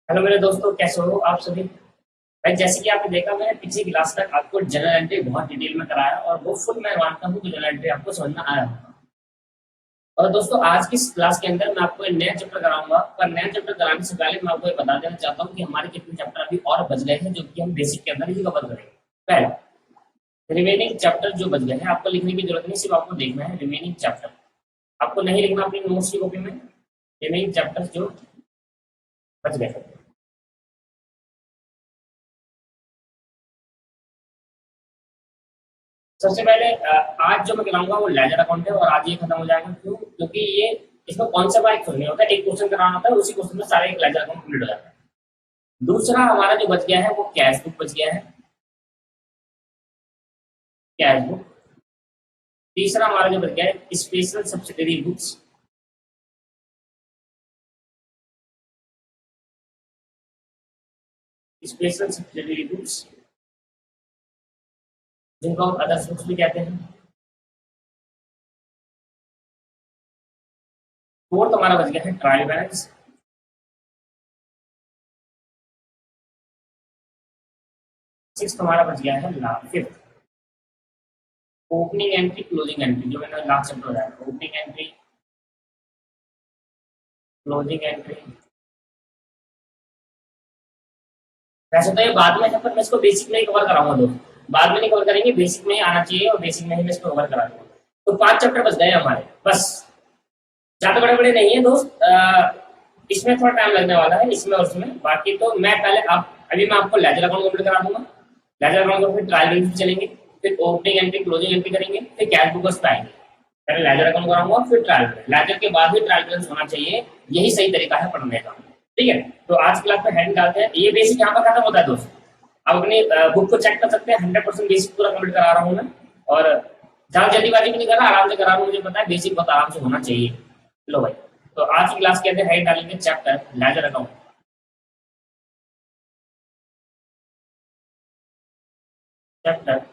Hello मेरे दोस्तों, कैसे हो आप सभी। भाई जैसे कि आपने देखा, मैंने पिछली क्लास तक आपको जनरल एंट्री बहुत डिटेल में कराया और वो फुल मैं मानता हूँ कि जनरल एंट्री आपको समझ में आया होगा। और दोस्तों, आज की इस क्लास के अंदर मैं आपको एक नया चैप्टर कराऊंगा, पर नया चैप्टर कराने से पहले मैं आपको ये बता देना चाहता हूँ कि हमारे कितने चैप्टर अभी और बच गए हैं जो कि हम बेसिक के अंदर ही कवर करेंगे। पहला, रिमेनिंग चैप्टर जो बच गए हैं आपको लिखने की जरूरत नहीं, सिर्फ आपको देखना है रिमेनिंग चैप्टर। आपको नहीं लिखना अपनी नोट्स की कॉपी में, रिमेनिंग चैप्टर जो बच गए हैं। सबसे पहले आज जो मैं कराऊंगा वो लेजर अकाउंट है और आज ये खत्म हो जाएगा। क्यों? क्योंकि ये इसमें कौन सा एक नहीं होता है, एक क्वेश्चन कराना होता है, उसी क्वेश्चन में सारे एक लेजर अकाउंट कंप्लीट हो जाता है। दूसरा हमारा जो बच गया है वो कैश बुक बच गया है, कैश बुक। तीसरा हमारा जो बच गया है special subsidiary books. Special subsidiary books जिनको हम अदर्स बुक्स भी कहते हैं। फोर्थ हमारा बच गया है ट्रायल बैलेंस। सिक्स हमारा बच गया है fifth opening entry closing entry, जो मैंने लास्ट चैप्टर बताया ओपनिंग एंट्री क्लोजिंग एंट्री। वैसे तो ये बाद में है, पर मैं इसको बेसिक में ही कवर कराऊंगा दोस्त, बाद में नहीं कवर करेंगे, बेसिक में ही आना चाहिए और बेसिक में ही मैं इसको कवर करा दूंगा। तो 5 चैप्टर बच गए हमारे बस, ज्यादा बड़े बड़े नहीं है दोस्त। इसमें थोड़ा टाइम लगने वाला है, इसमें और उसमें। बाकी तो मैं पहले आप अभी मैं आपको लेजर अकाउंट कंप्लीट करा दूंगा। लेजर अकाउंट को फिर ट्रायल बैलेंस चलेंगे, फिर ओपनिंग एंट्री क्लोजिंग एंट्री करेंगे, फिर कैश बुकर्स पे आएंगे। पहले लेजर अकाउंट कराऊंगा फिर ट्रायल बैलेंस, लेजर के बाद ही ट्रायल बैलेंस होना चाहिए। यही सही तरीका है पढ़ने का। ठीक है, तो आज क्लास में हेड डालते हैं। ये बेसिक यहाँ पर खत्म होता है दोस्त। आप अपनी बुक को चेक कर सकते हैं, 100% बेसिक पूरा कंप्लीट करा रहा हूँ मैं। और ज्यादा जल्दीबाजी भी नहीं कर रहा, आराम से करा रहा हूँ। मुझे पता है बेसिक बहुत आराम से होना चाहिए। लो भाई, तो आज की क्लास के अंदर हेड डालेंगे chapter ledger account. Chapter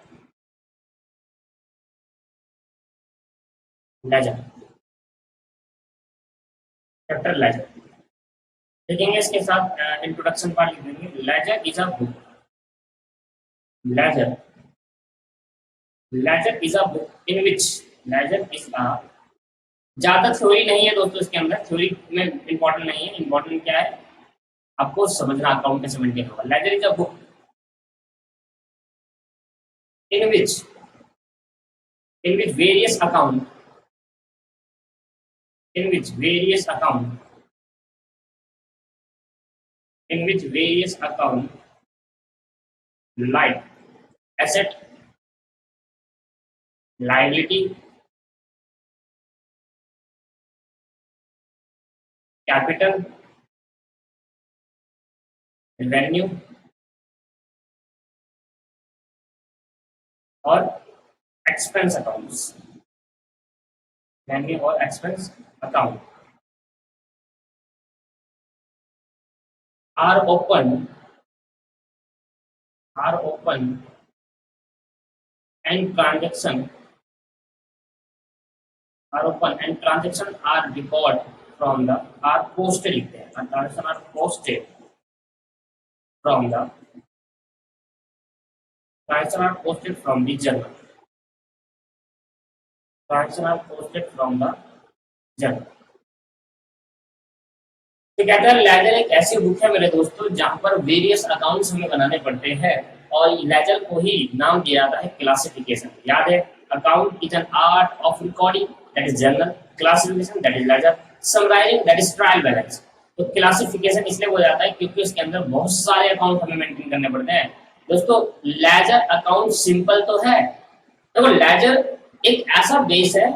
ledger, chapter ledger लिखेंगे। इसके साथ इंट्रोडक्शन पार्ट लिख देंगे। Ledger is a book, ledger ledger is a book in which, ledger is a, ज्यादा थ्योरी नहीं है दोस्तों इसके अंदर, थ्योरी में इंपॉर्टेंट नहीं है। इंपॉर्टेंट क्या है, आपको समझना अकाउंट कैसे मेंटेन होगा। Ledger is a book in which, in which various account, in which various account, in which various account like asset, liability, capital, revenue और expense accounts, revenue और expense account are open, are open and transaction are open and transaction are record from the, are posted लिखते हैं, transaction are posted from the, transaction are posted from the journal, transaction are posted from the journal। तो कहता है laser एक ऐसी book है मेरे दोस्तों जहां पर वेरियस अकाउंट्स हमें बनाने पड़ते हैं, और लेजर को ही नाम दिया जाता है क्लासिफिकेशन। याद है, account is an art of recording, that is journal. Classification that is ledger. Summarising that is trial balance. तो क्लासिफिकेशन इसलिए हो जाता है क्योंकि उसके अंदर बहुत सारे अकाउंट हमें मेंटेन करने पड़ते हैं दोस्तों। लेजर अकाउंट सिंपल तो है, देखो लेजर एक ऐसा बेस है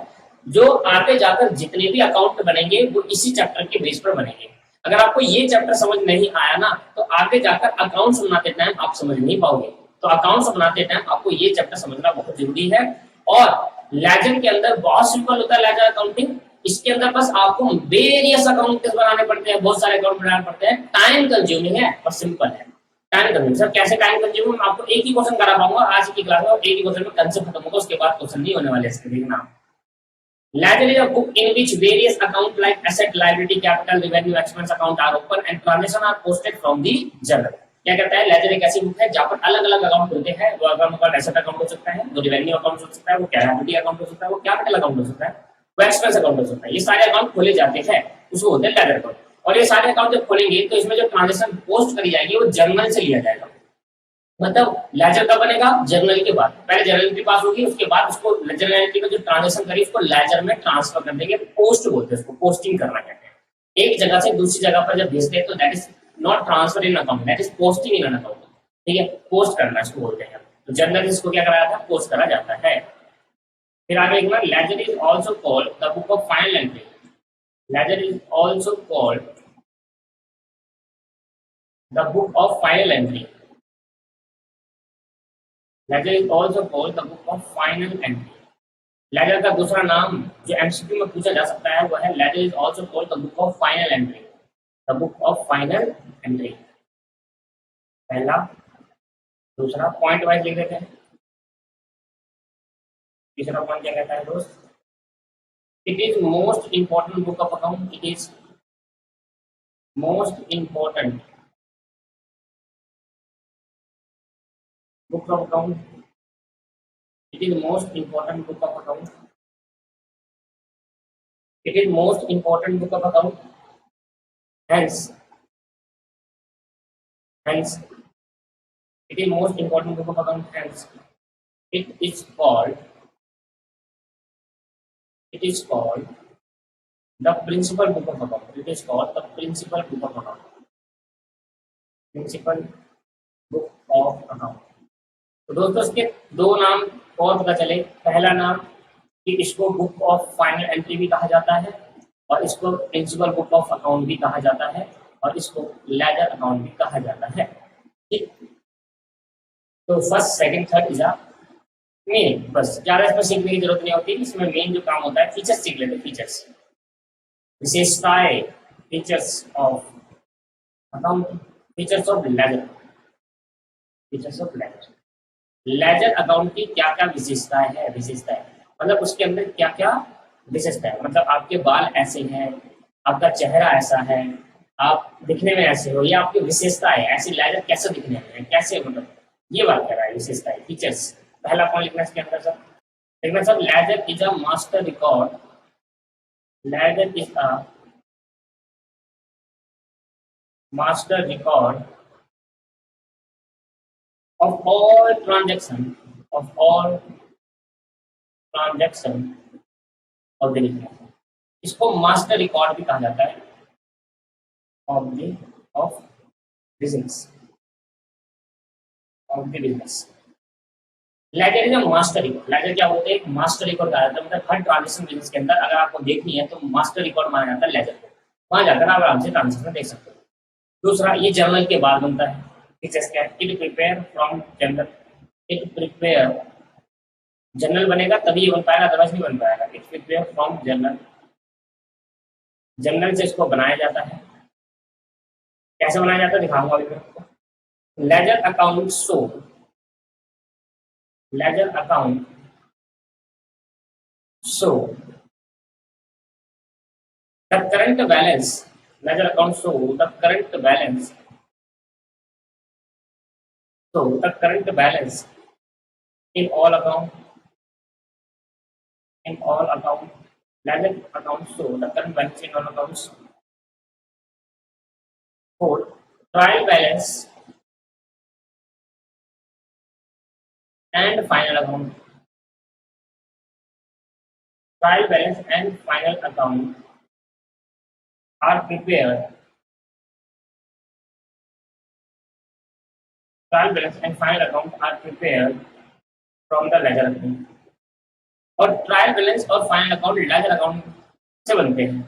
जो आगे जाकर जितने भी अकाउंट बनेंगे वो इसी चैप्टर के बेस पर बनेंगे। अगर आपको ये चैप्टर समझ नहीं आया ना, तो आगे जाकर अकाउंट्स बनाते टाइम आप समझ नहीं पाओगे। तो अकाउंट्स बनाते टाइम आपको ये चैप्टर समझना बहुत जरूरी है। और लेजर के अंदर बहुत सिंपल होता है लेजर अकाउंटिंग। इसके अंदर बस आपको वेरियस अकाउंट बनाने पड़ते हैं, बहुत सारे अकाउंट बनाने पड़ते हैं। टाइम कंज्यूमिंग है और सिंपल है। टाइम कंज्यूमिंग सर कैसे टाइम कंज्यूमिंग, मैं आपको एक ही क्वेश्चन करा पाऊंगा आज की क्लास में, एक ही क्वेश्चन में कंसेप्ट खत्म होगा, उसके बाद क्वेश्चन नहीं होने वाले इसके, देखना। Ledger is a book in which various accounts like asset, liability, capital, revenue, expense account are open and transactions are posted from the journal. क्या कहता है, लेजर एक ऐसी बुक है जहां पर अलग अलग अकाउंट होते हैं। वो अकाउंट का एसेट अकाउंट हो सकता है, वो रिवेन्यू अकाउंट हो सकता है, वो लायबिलिटी अकाउंट हो सकता है, वो कैपिटल अकाउंट हो सकता है, वो एक्सपेंस अकाउंट हो सकता है। ये सारे अकाउंट खोले जाते हैं, उसको होते हैं लेजर अकाउंट। और ये सारे अकाउंट जब खोलेंगे तो इसमें जो ट्रांजेक्शन पोस्ट करी जाएगी वो जर्नल से लिया जाएगा। मतलब लेजर कब बनेगा, जर्नल के बाद। पहले जर्नल एंट्री पास होगी, उसके बाद उसको जर्नल एंट्री में जो ट्रांजेक्शन करी उसको लेजर में ट्रांसफर कर देंगे। पोस्ट बोलते हैं उसको, पोस्टिंग करना कहते हैं। एक जगह से दूसरी जगह पर जब भेजते हैं तो that is not transfer in account, that is posting in an account. ठीक है, पोस्ट करना इसको बोलते हैं। तो जर्नल इसको क्या कराया था, पोस्ट करा जाता है। फिर आगे एक बार, ledger is also called the book of final entry. Ledger is also called the book of final entry. Ledger is also called the book of final entry. Ledger का दूसरा नाम जो एमसीक्यू में पूछा जा सकता है वो है ledger is also called the book of final entry. The book of final entry, पहला। दूसरा पॉइंट वाइज लिख देते हैं। तीसरा पॉइंट क्या कहता है दोस्त, it is most important book of account. It is most important book of account. It is most important book of account. It is most important book of account. Hence, it is most important book of account. Hence, it is called the principal book of account. It is called the principal book of account. Principal book of account. तो दोस्तों इसके दो नाम और पता चले। पहला नाम कि इसको बुक ऑफ फाइनल एंट्री भी कहा जाता है और इसको प्रिंसिपल बुक ऑफ अकाउंट भी कहा जाता है और इसको लेजर अकाउंट भी कहा जाता है। ठीक, तो first second third is main. बस ज्यादा इसमें सीखने की जरूरत नहीं होती। इसमें मेन जो काम होता है फीचर्स सीख लेते हैं। फीचर्स, विशेषताएं, features of account, features of ledger, features of ledger. Ledger account की क्या क्या विशेषताएं है, विशेषताएं मतलब उसके अंदर क्या क्या विशेषताएं। मतलब आपके बाल ऐसे हैं, आपका चेहरा ऐसा है, आप दिखने में ऐसे हो, ये आपकी विशेषता है। ऐसे लेजर कैसे दिखने में, कैसे, मतलब ये बात कर रहा है विशेषताएं, फीचर्स। पहला पॉइंट लिखना इसके अंदर सब, लिखना सब, ledger is a master record. Ledger is a master record of all transaction of the business। इसको मास्टर रिकॉर्ड भी कहा जाता है of business. Ledger is a master record. Ledger क्या होता है, एक मास्टर रिकॉर्ड कहा जाता है। मतलब हर ट्रांजेक्शन बिजनेस के अंदर अगर आपको देखनी है तो मास्टर रिकॉर्ड माना जाता है लेजर को। वहां जाकर आप आराम से ट्रांजेक्शन देख सकते हो। दूसरा, ये जर्नल के बाद बनता है। फीचर्स क्या है, it prepare from journal. It prepare, journal बनेगा तभी ये बन पाएगा, अदरवाइज नहीं बन पाएगा। It prepare from journal, journal से इसको बनाया जाता है। कैसे बनाया जाता है दिखाऊंगा अभी मैं आपको। Ledger account show, ledger account show the current balance. Ledger account show the current balance, so the current balance in all account, ledger account show the current balance in all accounts. Fourth, trial balance and final account. Trial balance and final account are prepared. Trial balance and final account are prepared from the ledger account. और trial balance और final account ledger account से बनते हैं।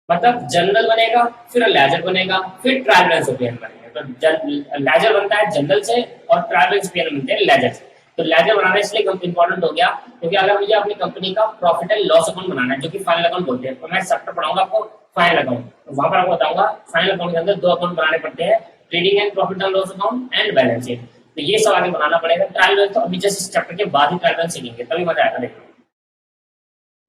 मतलब general बनेगा, फिर laser बनेगा, फिर ट्रायल बैलेंस और पीएनएल बनेगा। तो लेजर बनता है जनरल से और ट्रायल बैलेंस पीएनएल बनते हैं लेजर से। तो लेजर बनाना इसलिए इंपॉर्टेंट हो गया क्योंकि अगर मुझे अपनी कंपनी का प्रॉफिट एंड लॉस अकाउंट बनाना है जो कि फाइनल अकाउंट बोलते हैं, तो मैं चैप्टर पढ़ाऊंगा आपको फाइनल अकाउंट। तो वहां पर आपको बताऊंगा फाइनल अकाउंट के अंदर दो अकाउंट बनाने पड़ते हैं, trading and profit and loss account and balance sheet. तो ये सब आगे बनाना पड़ेगा। ट्रायल बैलेंस तो अभी जस्ट इस चैप्टर के बाद ही ट्रायल बैलेंस सीखेंगे, तभी मजा आएगा देखने।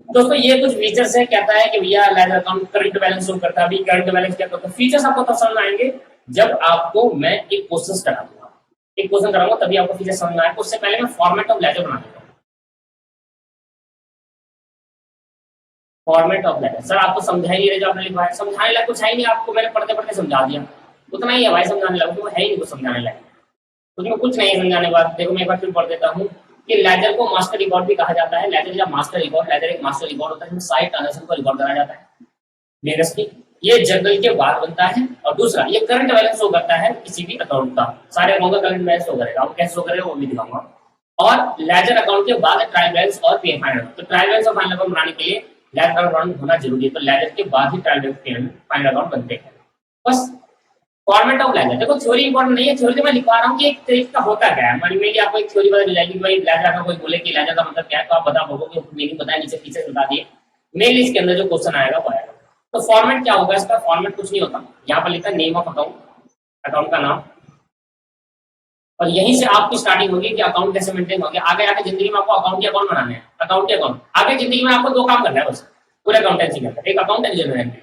दोस्तों ये कुछ फीचर्स है, कहता है कि भैया ledger account current balance show करता है। अभी करंट बैलेंस क्या करता है, फीचर्स आपको तब समझ में आएंगे जब आपको मैं एक क्वेश्चन कराऊंगा, एक क्वेश्चन कराऊंगा तभी आपको फीचर समझ में आएगा। उससे पहले मैं फॉर्मेट ऑफ लेजर बना देता हूँ। फॉर्मेट ऑफ लेजर सर आपको समझा ही नहीं रहे जो आपने लिखवाया, समझाने लगा कुछ है ही नहीं, आपको मैंने पढ़ते पढ़ते समझा दिया, उतना ही है भाई समझाने लगा, तो है ही नहीं कुछ समझाने लगा, उसमें कुछ नहीं समझाने बाद। देखो मैं एक बार फिर पढ़ देता हूँ कि लेजर को मास्टर रिकॉर्ड भी कहा जाता है। लेजर या मास्टर रिकॉर्ड, लेजर एक मास्टर रिकॉर्ड होता है जिसमें सारे ट्रांजेक्शन को रिकॉर्ड करा जाता है बिजनेस की। ये जर्नल के बाद बनता है। और दूसरा ये करंट बैलेंस शो करता है किसी भी अकाउंट का, सारे अकाउंट का करंट बैलेंस शो करेगा, वो कैसे शो करेगा वो भी दिखाऊंगा। और लेजर अकाउंट के बाद ट्रायल बैलेंस और पी फाइनल, तो ट्रायल बैलेंस और फाइनल अकाउंट बनाने के लिए लेजर अकाउंट होना जरूरी है, तो लेजर के बाद ही ट्रायल बैलेंस फाइनल अकाउंट बनते हैं। बस फॉर्मेट ऑफ लेजर, देखो थ्योरी इंपॉर्टेंट नहीं है, थ्योरी तो मैं लिखवा रहा हूँ कि एक तरीके का होता क्या है, मेरी आपको एक थ्योरी बता जाएगी। भाई लेजर का कोई बोले कि लेजर का मतलब क्या है तो आप बता पाओगे, मीनिंग बताया नीचे पीछे बता दिए, मेनली इसके अंदर जो क्वेश्चन आएगा वो आएगा। तो फॉर्मेट क्या होगा इसका, फॉर्मेट कुछ नहीं होता, यहाँ पर लिखा नेम ऑफ अकाउंट, अकाउंट का नाम, और यहीं से आपकी स्टार्टिंग होगी कि अकाउंट कैसे मेंटेन होगा। आगे आगे जिंदगी में आपको अकाउंट के अकाउंट बनाने हैं, अकाउंट के अकाउंट आगे जिंदगी में आपको दो काम करना है बस पूरे अकाउंटेंसी के अंदर, एक अकाउंट एंड जनरल एंट्री।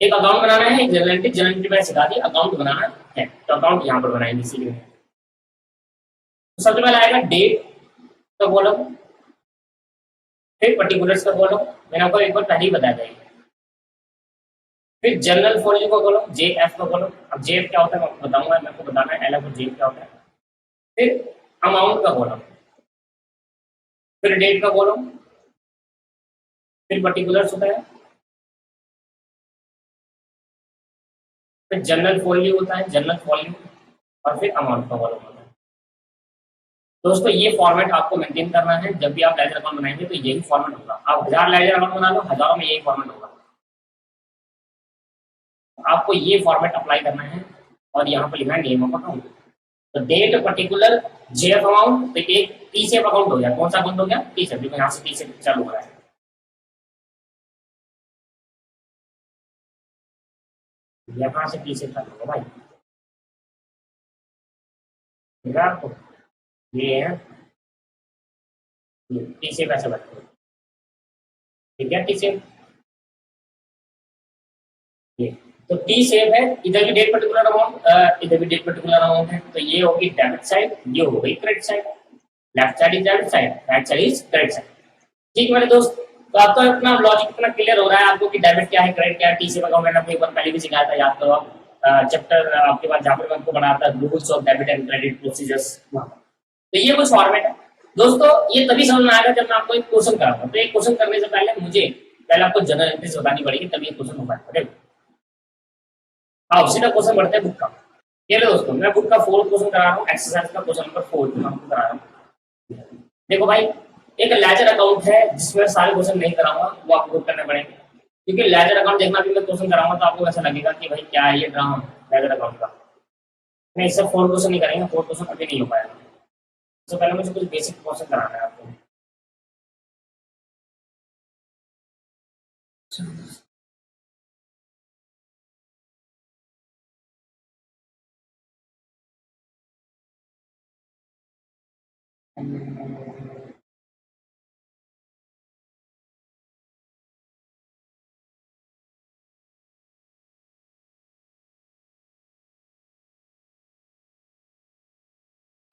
एक अकाउंट बनाना है, एक जनरल एंट्री, जनरल एंट्री मैंने सिखा दी, अकाउंट बनाना है तो अकाउंट यहाँ पर बनाएंगे इसीलिए। तो सबसे पहले आएगा डेट का कॉलम, फिर पर्टिकुलर्स का कॉलम, मैंने आपको एक बार पहले ही बताया था, फिर जनरल फॉल्यू का कॉलम, जे एफ का कॉलम। अब जे एफ क्या होता है मैं आपको बताऊंगा, मैं आपको बताना है एल एफ और जे क्या होता है। फिर अमाउंट का कॉलम, फिर डेट का कॉलम, फिर पर्टिकुलर्स होता है, फिर जनरल फॉल्यू होता है, जनरल फॉल्यू, और फिर अमाउंट का कॉलम होता है। दोस्तों ये फॉर्मेट आपको मेंटेन करना है, जब भी आप लेजर अकाउंट बनाएंगे तो यही फॉर्मेट होगा। आप 1000 लेजर अकाउंट बना लो, हजारों में यही फॉर्मेट होगा, आपको ये फॉर्मेट अप्लाई करना है। और यहाँ पर लिखना है नेम ऑफ अकाउंट, तो डेट पर्टिकुलर जेएफ अमाउंट, तो एक टी सेफ अकाउंट हो गया, कौन सा अकाउंट हो गया, टी सेफ, यहाँ से टी सेफ चालू हो रहा है, यहाँ से टी सेफ चालू होगा भाई, ठीक है आपको, ये है टी सेफ ऐसे बनते हैं, ठीक है टी सेफ ये। तो टी सेफ है, इधर भी डेट पर्टिकुलर अमाउंट, इधर भी डेट पर्टिकुलर अमाउंट है, तो ये होगी डेबिट साइड, ये हो गई credit side, left side is debit side, right side is credit side. ठीक मेरे दोस्त, तो आपका इतना लॉजिक इतना क्लियर हो रहा है आपको कि डेबिट क्या है, क्रेडिट क्या है, टी सेफ अकाउंट मैंने आपको एक बार पहले भी सिखाया था, याद करो आप चैप्टर आपके पास जहाँ पर मैं आपको बनाता rules of debit and credit procedures. तो ये कुछ फॉर्मेट है दोस्तों, ये तभी समझ में आएगा जब मैं आपको एक क्वेश्चन कराऊंगा। तो एक क्वेश्चन करने से पहले मुझे पहले आपको जनरल एंट्रीज बतानी पड़ेगी, तभी ये क्वेश्चन हो पाएगा। आओ सीधा क्वेश्चन बढ़ते हैं बुक का। ये लो दोस्तों, मैं बुक का 4th क्वेश्चन करा रहा हूँ, एक्सरसाइज का क्वेश्चन नंबर 4 मैं आपको करा रहा हूँ। देखो भाई, एक लेजर अकाउंट है जिसमें सारे क्वेश्चन नहीं कराऊंगा, वो आपको करने पड़ेंगे, क्योंकि लेजर अकाउंट देखना भी मैं क्वेश्चन कराऊंगा तो आपको ऐसा लगेगा कि भाई क्या है ये ड्रामा लेजर अकाउंट का। नहीं, इससे 4 क्वेश्चन नहीं करेंगे, 4 क्वेश्चन अभी नहीं हो पाएगा, सबसे पहले मुझे कुछ बेसिक क्वेश्चन कराना है आपको।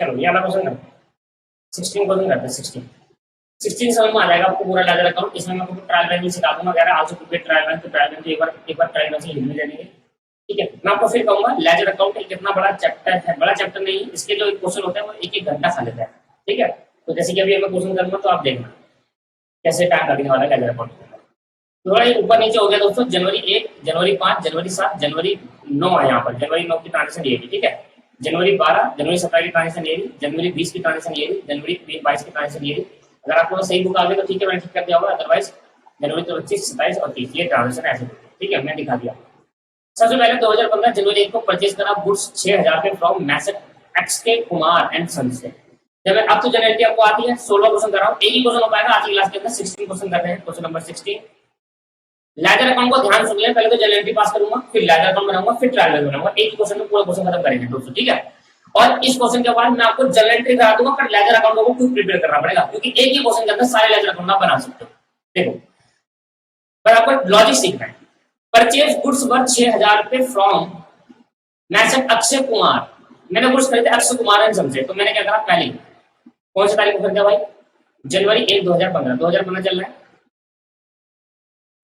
चलो ये वाला क्वेश्चन करते हैं, 16 क्वेश्चन करते हैं। 16 समझ में आ जाएगा आपको पूरा लेजर अकाउंट। इसमें मैं आपको ट्रायल बैलेंस भी सिखा दूंगा, अगर आल्सो प्रिपेयर ट्रायल बैलेंस, तो ट्रायल बैलेंस एक बार ट्रायल बैलेंस लिखने दे देंगे, ठीक है। मैं आपको फिर कहूंगा लेजर अकाउंट एक कितना बड़ा चैप्टर है, बड़ा चैप्टर नहीं, इसके जो क्वेश्चन होते हैं वो एक घंटा खा लेता है, ठीक है। तो जैसे कि अभी मैं क्वेश्चन करूंगा तो आप देखना कैसे टाइम लगने वाला है लेजर अकाउंट। थोड़ा ही ऊपर नीचे हो गया दोस्तों, जनवरी 1, जनवरी 5, जनवरी 7, जनवरी 9 है, यहाँ पर जनवरी 9 की ट्रांजेक्शन ये, ठीक है। जनवरी 12, जनवरी 17 की ट्रांजेक्शन ये, जनवरी 20 की ट्रांजेक्शन ये, जनवरी 22 की ट्रांजेक्शन ये। अगर आपको सही बुक आ गई तो ठीक है, मैंने ठीक कर दिया होगा, अदरवाइज जनवरी 25, 27 और 30 ये ट्रांजेक्शन ऐसे, ठीक है, मैं दिखा दिया। सबसे पहले 2015 जनवरी 1 को परचेज करा गुड्स 6000 के फ्रॉम मैसेज एक्स के कुमार एंड सन से। जब अब तो जनरली आपको आती है, 16 क्वेश्चन कर रहा हूँ, एक ही क्वेश्चन हो पाएगा आज की क्लास के अंदर, 16 क्वेश्चन कर रहे हैं। क्वेश्चन नंबर 16, लेजर अकाउंट को ध्यान सुन ले, पहले तो जनरल एंट्री पास करूंगा, फिर लेजर अकाउंट बनाऊंगा, फिर ट्रायल बैलेंस बनाऊंगा, एक ही क्वेश्चन में पूरा क्वेश्चन खत्म करेंगे दोस्तों, ठीक है। और इस क्वेश्चन के बाद मैं आपको जर्नल एंट्री करा दूंगा, पर लेजर अकाउंट को खुद प्रिपेयर करना पड़ेगा, क्योंकि एक ही क्वेश्चन के अंदर सारे लेजर अकाउंट आप बना सकते हो। देखो, पर आपको लॉजिक सीखना है। परचेज गुड्स वर्थ 6,000 रुपए फ्रॉम मैसेज अक्षय कुमार। मैंने गुड्स खरीदे अक्षय कुमार एंड से, तो मैंने क्या करा, पहले कौन सी तारीख को खरीदा भाई, जनवरी 1 2015, 2015 चल रहा है।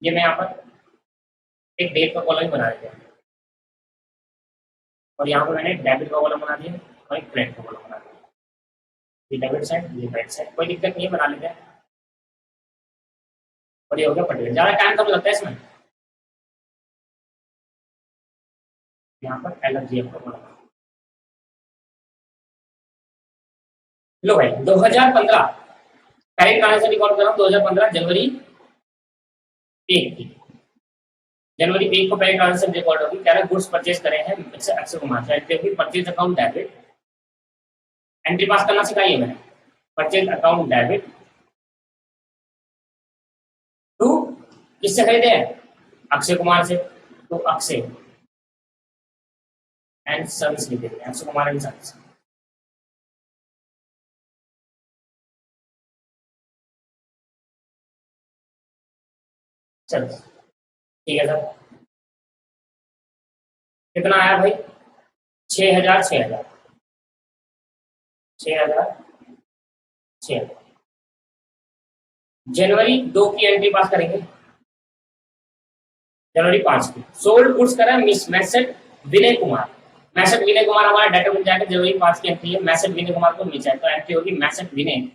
ये मैं यहाँ पर एक डेट का कॉलम बना दिया, और यहाँ पर मैंने डेबिट का कॉलम बना दिया और एक क्रेडिट का कॉलम बना दिया। ये डेबिट साइड, ये क्रेडिट साइड, कोई दिक्कत नहीं है, बना लेते हैं। और ये हो गया पर्टिकुलर, ज्यादा टाइम कम लगता है इसमें। यहाँ पर LFGF का कॉलम। लो भाई 2015 पहले ट्रांजेक्शन रिकॉर्ड कर रहा हूँ, 2015 जनवरी 1 की, जनवरी 1 को पहले ट्रांजेक्शन रिकॉर्ड होगी। कह रहा है गुड्स परचेज करे हैं अक्षय कुमार से, परचेज अकाउंट डेबिट, एंट्री पास करना सिखाइए मैंने। परचेज अकाउंट डेबिट टू, किससे खरीदे हैं, अक्षय कुमार से, तो अक्षय एंड सर्विस लिख देते हैं, अक्षय कुमार एंड सर्विस। चलो ठीक है सर, कितना आया भाई, 6,000 6,000 6,000 6,000। जनवरी 2 की एंट्री पास करेंगे, जनवरी 5 की सोल्ड गुड्स करा मैसेज विनय कुमार। मैसेज विनय कुमार हमारा डाटा मिल जाएगा, जनवरी 5 की एंट्री है, मैसेज विनय कुमार को नीचे है, तो एंट्री होगी मैसेज विनय।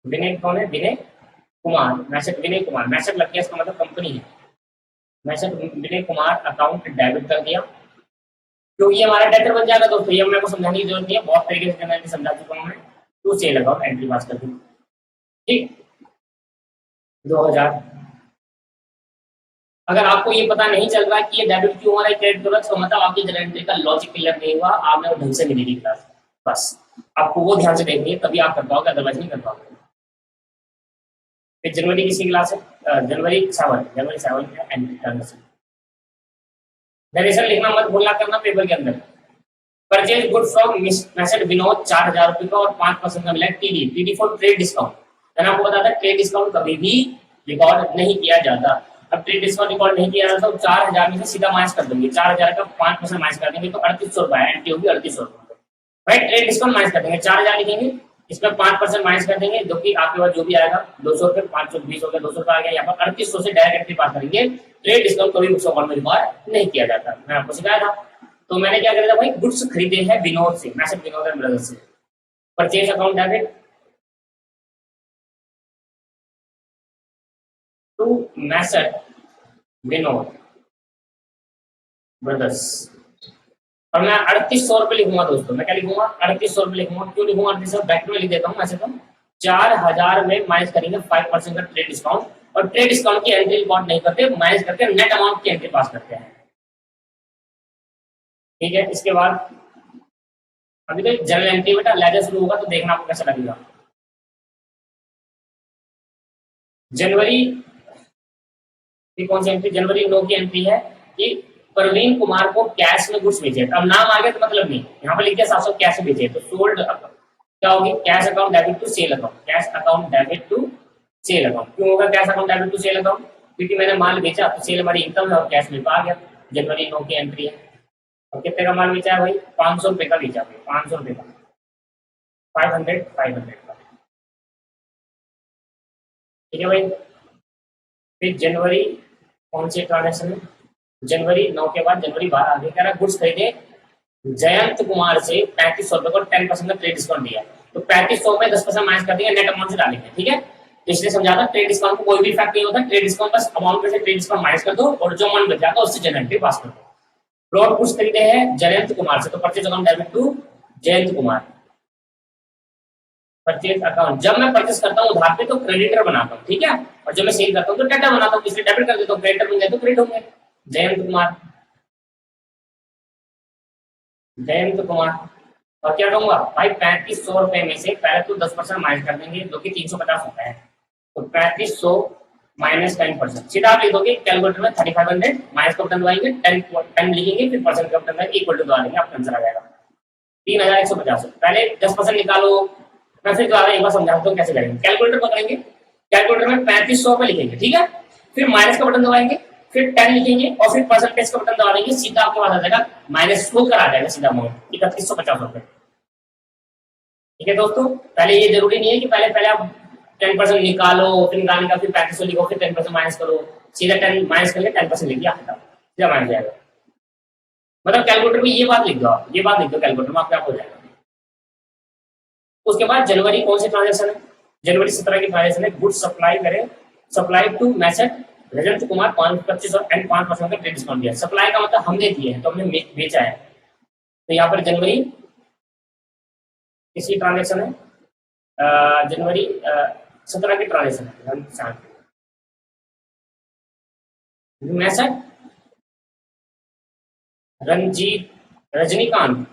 विनय कौन है, विनय कुमार, मैसेज विनय कुमार, मैसेज लग गया, इसका मतलब कंपनी है। Message Vinay Kumar account debit कर दिया, क्योंकि ये हमारा डेटर बन जाएगा दोस्तों, ये मेरे को समझाने की जरूरत नहीं है, बहुत तरीके से मैंने समझा चुका हूँ मैं। To sale account entry pass कर दी, ठीक। 2000, अगर आपको ये पता नहीं चल रहा है कि ये डेबिट क्यों हो रहा है, क्रेडिट क्यों हो रहा है, तो मतलब आपकी जनरल एंट्री का लॉजिक क्लियर नहीं हुआ, आपने ढंग से नहीं देखी क्लास, बस आपको वो ध्यान से देखनी है, तभी आप कर पाओगे, अदरवाइज नहीं कर पाओगे। फिर जनवरी किसी क्लास है, जनवरी 7 में एंट्री ट्रांजेक्शन। डायरेक्शन लिखना मत भूलना करना पेपर के अंदर। Purchase good from message Vinod 4,000 रुपए का और 5% का मिला टीडी फॉर ट्रेड डिस्काउंट। मैंने आपको बताया था ट्रेड डिस्काउंट कभी भी रिकॉर्ड नहीं किया जाता। अब ट्रेड डिस्काउंट रिकॉर्ड नहीं किया जाता तो 4,000 में से सीधा माइनस कर देंगे, 4,000 का 5% माइनस कर देंगे तो 3,800 रुपए एंट्री होगी, 3,800 रुपए। भाई ट्रेड डिस्काउंट माइनस कर देंगे, 4,000 लिखेंगे, इसमें 5% माइनस कर देंगे, जो कि आपके पास जो भी आएगा 200 रुपए, 520 हो गया, 200 रुपए आ गया, यहाँ पर 3,800 से डायरेक्ट एंट्री पास करेंगे। ट्रेड डिस्काउंट कभी बुक्स अकाउंट में रिकॉर्ड नहीं किया जाता, मैं आपको सिखाया था। तो मैंने क्या किया था भाई, गुड्स खरीदे हैं विनोद से, मैसेज विनोद एंड ब्रदर्स से, purchase account debit to messrs Vinod brothers, और मैं 3,800 रुपए लिखूंगा दोस्तों। मैं क्या लिखूंगा, 3,800 रुपए लिखूंगा। क्यों लिखूंगा 3,800, बैक में लिख देता हूँ। ऐसे तो 4,000 में माइनस करेंगे 5% का ट्रेड डिस्काउंट, और ट्रेड डिस्काउंट की एंट्री रिकॉर्ड नहीं करते, माइनस करके नेट अमाउंट की एंट्री पास करते हैं, ठीक है। इसके बाद अभी तो जनरल एंट्री बेटा लेजर शुरू होगा, तो देखना आपको कैसा लगेगा। जनवरी की कौन सी एंट्री, जनवरी 9 की एंट्री है कि प्रवीण कुमार को कैश में गुड्स बेचे। अब नाम आ गया तो मतलब नहीं, यहाँ पर लिखा 700 कैश बेचे, तो सोल्ड क्या होगी, cash account debit to sale account, cash account debit to sale account. क्यों होगा cash account debit to sale account, क्योंकि मैंने माल बेचा तो सेल हमारी इनकम है और कैश मेरे पास आ गया। जनवरी 9 की एंट्री है, और कितने का माल बेचा है भाई, 500 रुपए का बेचा भाई, 500 रुपए का, 500 का, ठीक है भाई। फिर जनवरी कौन से ट्रांजेक्शन है, जनवरी 9 के बाद जनवरी 12 आगे कह रहा गुड्स खरीदे जयंत कुमार से 3,500 रुपए को 10% का ट्रेड डिस्काउंट दिया, तो 3,500 में 10% माइनस कर देंगे, नेट अमाउंट से डालेंगे, ठीक है। तो इसलिए समझाता ट्रेड डिस्काउंट को कोई भी इफेक्ट नहीं होता, ट्रेड डिस्काउंट बस अमाउंट में से ट्रेड डिस्काउंट माइनस कर दो और जो अमाउंट बच जाता है उससे जनरल एंट्री पास कर दो। प्लॉट गुड्स खरीदे हैं जयंत कुमार से, तो purchase account debit to Jayant Kumar, purchase account. जब मैं परचेज करता हूँ उधार पे तो क्रेडिटर बनाता हूँ, ठीक है, और जब मैं सेल करता हूँ तो डेबिटर बनाता हूँ, इसलिए डेबिट कर देता हूँ, क्रेडिटर बन गए तो क्रेडिट होंगे। जयंत कुमार, जयंत कुमार, और क्या कहूंगा भाई 3,500 रुपए में से पहले तो 10% माइनस कर देंगे, जो कि 350 होता है, तो 3,500 माइनस 10%, सीधा आप लिख दोगे कैलकुलेटर में 3,500 माइनस का बटन दबाएंगे, 10 लिखेंगे, फिर परसेंट का बटन इक्वल टू दबा देंगे, आपका आंसर आ जाएगा 3150। पहले 10% निकालो। मैं फिर दोबारा एक बार समझाता हूँ कैसे करेंगे। कैलकुलेटर पकड़ेंगे, कैलकुलेटर में 3500 रुपए लिखेंगे, ठीक है। फिर माइनस का बटन दबाएंगे, फिर 10 लिखेंगे और फिर परसेंटेज का बटन दबा देंगे, सीधा आपके पास आ जाएगा माइनस होकर आ जाएगा सीधा अमाउंट 3150 रुपए। ठीक है दोस्तों, पहले ये जरूरी नहीं है कि पहले पहले आप 10% निकालो, फिर निकालने का फिर 3500 लिखो, फिर 10% माइनस करो, सीधा 10 माइनस करके 10% लिख दिया, सीधा माइनस जाएगा। मतलब कैलकुलेटर में ये बात लिख दो, आप ये बात लिख दो कैलकुलेटर में, आपके आप हो जाएगा। उसके बाद जनवरी कौन से ट्रांजेक्शन है, जनवरी 17 की ट्रांजेक्शन है, गुड्स सप्लाई करें, supply to messrs Rajat Kumar 25 and 5% का ट्रेड डिस्काउंट दिया। सप्लाई का मतलब हमने दिए हैं, तो हमने बेचा है, तो यहाँ पर जनवरी किसकी ट्रांजेक्शन है, जनवरी 17 की ट्रांजेक्शन है। मैसेज रजनीकांत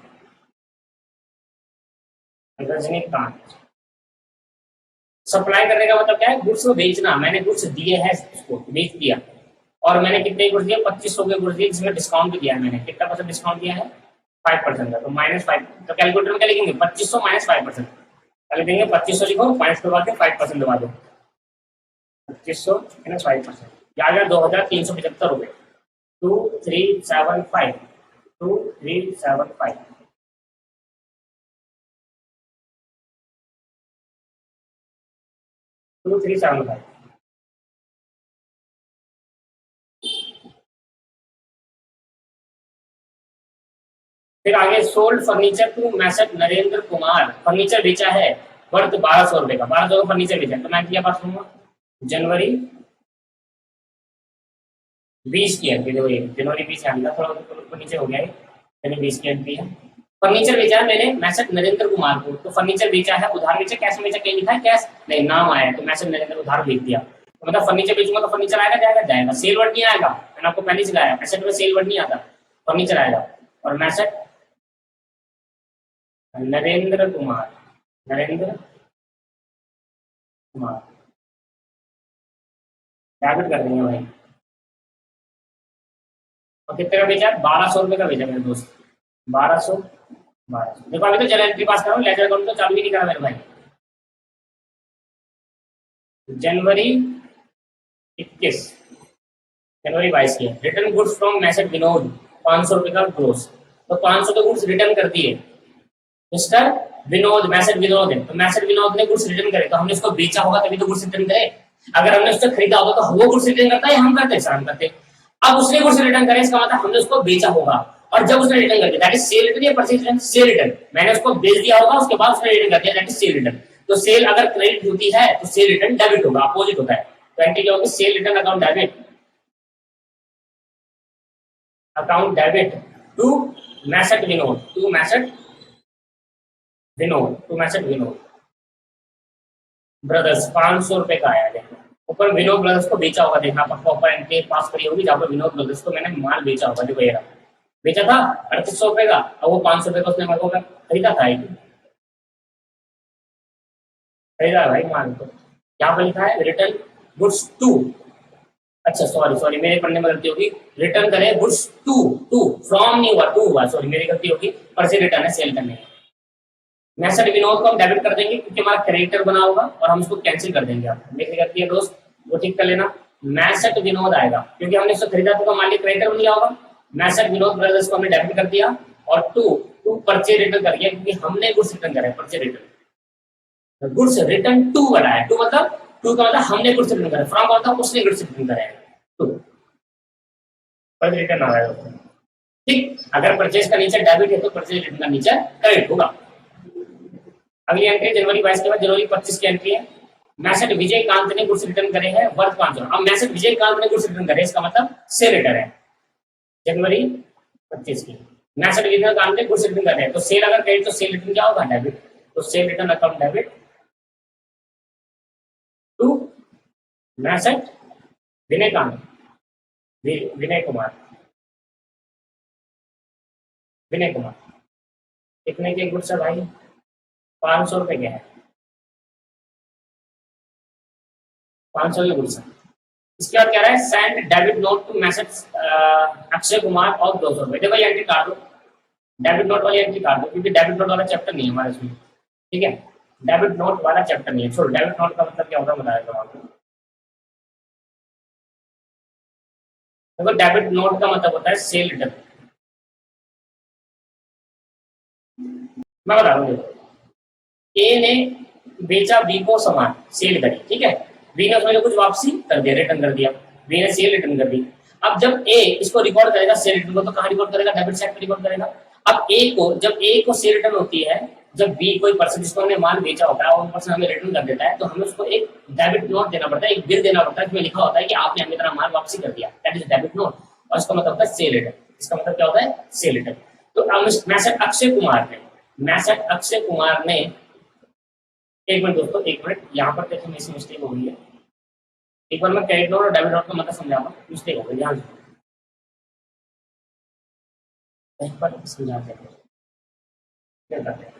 सप्लाई करने का मतलब क्या है, गुड्स को बेचना। मैंने गुड्स दिए हैं, उसको बेच दिया, और मैंने कितने गुड्स दिए, 2500 के गुड्स दिए, जिसमें डिस्काउंट भी दिया है मैंने। कितना परसेंट डिस्काउंट दिया है, 5% का, तो -5। तो कैलकुलेटर में क्या लिखेंगे, 2500 माइनस 5%। पहले देंगे 2500 लिखो, माइनस करवा के 5% दबा दो, 2500 माइनस 5%, आ गया 2375 रुपए। 2375 2375 2375। फिर आगे sold furniture to messrs Narendra Kumar, furniture बेचा है वर्थ 1200 रुपए का, 1200 का फर्नीचर बेचा, तो मैं क्या बात करूंगा, जनवरी 20 की एंट्री, देखो ये जनवरी 20 है, थोड़ा ऊपर नीचे हो गया है, जनवरी 20 की एंट्री है। फर्नीचर बेचा है मैंने मैसेज नरेंद्र कुमार को, तो फर्नीचर बेचा है, उधार बेचा, कैश बेचा, क्या लिखा है, कैश नहीं, नाम आया है, तो मैसेज नरेंद्र उधार बेच दिया, तो मतलब फर्नीचर बेचूंगा तो फर्नीचर आएगा, जाएगा जाएगा, सेल वर्ड नहीं आएगा, मैंने आपको पहले सिखाया, एसेट में सेल वर्ड नहीं आता, फर्नीचर आएगा। और मैसेज नरेंद्र कुमार डेबिट कर देंगे भाई। और कितने का बेचा, 1200 रुपए का बेचा मेरे दोस्त, 1200 1200। देखो अभी तो जनरल एंट्री पास करो, लेजर अकाउंट तो चालू ही नहीं करा मेरे भाई। जनवरी 21, जनवरी 22 की return goods from message Vinod 500 रुपए का ग्रोस, तो 500 के गुड्स रिटर्न कर दिए मिस्टर विनोद, मैसेज विनोद है, तो मैसेज विनोद ने गुड्स रिटर्न करे, तो हमने उसको बेचा होगा तभी तो गुड्स रिटर्न करे। अगर हमने उससे खरीदा होगा तो वो गुड्स रिटर्न करता है, हम करते हैं, हम करते। अब उसने गुड्स रिटर्न करे, इसका मतलब हमने उसको बेचा होगा, और जब उसने रिटर्न कर दिया दैट इज सेल रिटर्न या परचेज रिटर्न, सेल रिटर्न। मैंने उसको बेच दिया होगा, उसके बाद उसने रिटर्न कर दिया, दैट इज सेल रिटर्न। तो सेल अगर क्रेडिट होती है तो सेल रिटर्न डेबिट होगा, अपोजिट होता है। तो एंट्री क्या होगी, sale return account debit, account debit to messrs Vinod, to messrs Vinod brothers 500 रुपए का आया। देखो ऊपर विनोद ब्रदर्स को बेचा होगा, देखना आपको प्रॉपर एंट्री पास करी होगी जहाँ पर विनोद ब्रदर्स को मैंने माल बेचा होगा, देखो ये बेचा था 3800 रुपए का, और वो 500 रुपए का उसने मेरे को खरीदा था, खरीदा भाई माल। तो यहाँ पर लिखा है रिटर्न गुड्स टू, अच्छा सॉरी मेरे पढ़ने में गलती होगी, रिटर्न करें गुड्स टू, फ्रॉम नहीं हुआ, टू हुआ, सॉरी मेरी गलती होगी, पर से रिटर्न है, सेल करने का। मैसेज विनोद को हम डेबिट कर देंगे क्योंकि हमारा क्रेडिटर बना होगा, और हम उसको कैंसिल कर देंगे। आप मेरी गलती है दोस्त, वो ठीक कर लेना। मैसेज विनोद आएगा क्योंकि हमने उसको खरीदा, तो मान लिया क्रेडिटर बन गया होगा, मैसेज विनोद ब्रदर्स को हमने डेबिट कर दिया, और टू परचेज रिटर्न कर दिया क्योंकि हमने गुड्स रिटर्न करा है, purchase return, goods return to बनाया, टू मतलब टू का मतलब हमने गुड्स रिटर्न करा, फ्रॉम का मतलब उसने गुड्स रिटर्न करा है, टू परचेज रिटर्न आ रहा है। ठीक, अगर परचेज का नीचे डेबिट है तो परचेज रिटर्न का नीचे क्रेडिट होगा। अगली एंट्री जनवरी 22 के बाद जनवरी 25 की एंट्री है, मैसेज विजयकांत ने गुड्स रिटर्न करे हैं वर्थ 500। अब मैसेज विजयकांत ने गुड्स रिटर्न करे, इसका मतलब सेल रिटर्न है। जनवरी 25 की मैसेज विजयकांत ने गुड्स रिटर्न करे हैं, तो सेल अगर क्रेडिट तो सेल रिटर्न क्या होगा, डेबिट, तो sale return account debit to messrs Vinaykant, Vinay Kumar कितने के गुड्स है भाई, 500 रुपए के है, 500 के गुड्स है। इसके बाद कह रहा है send debit note to messrs Akshay Kumar और 200 रुपए। देखो ये एंट्री काट दो, डेबिट नोट वाली एंट्री काट दो, क्योंकि डेबिट नोट वाला चैप्टर नहीं है हमारे इसमें, ठीक है। डेबिट नोट वाला चैप्टर नहीं है, छोड़ो। डेबिट नोट का मतलब क्या होता है बताया था आपको। देखो डेबिट नोट का मतलब होता है सेल रिटर्न। मैं बता दूं, देखो ए ने बेचा बी को सामान, सेल करी, ठीक है। बी ने उसमें कुछ वापसी कर दिया, रिटर्न कर दिया, बी ने सेल रिटर्न कर दी। अब जब ए इसको रिकॉर्ड करेगा सेल रिटर्न को, तो कहाँ रिकॉर्ड करेगा, डेबिट साइड पे रिकॉर्ड करेगा। अब ए को, जब ए को सेल रिटर्न होती है, जब बी कोई पर्सन जिसको हमने माल बेचा होता है और पर्सन हमें रिटर्न कर देता है, तो हमें उसको एक डेबिट नोट देना पड़ता है, एक बिल देना पड़ता है, जिसमें लिखा होता है कि आपने हमें इतना माल वापसी कर दिया, दैट इज डेबिट नोट। और इसका मतलब होता है सेल रिटर्न। इसका मतलब क्या होता है, सेल रिटर्न। तो मैसेज अक्षय कुमार ने, मैसेज अक्षय कुमार ने, एक मिनट दोस्तों, एक मिनट, यहाँ पर देखो मेरी मिस्टेक हो गई है। एक बार मैं क्रेडिट नोट और डेबिट नोट का मतलब समझाता हूँ, मिस्टेक हो गई, ध्यान से एक बार समझाते हैं, क्या करते हैं।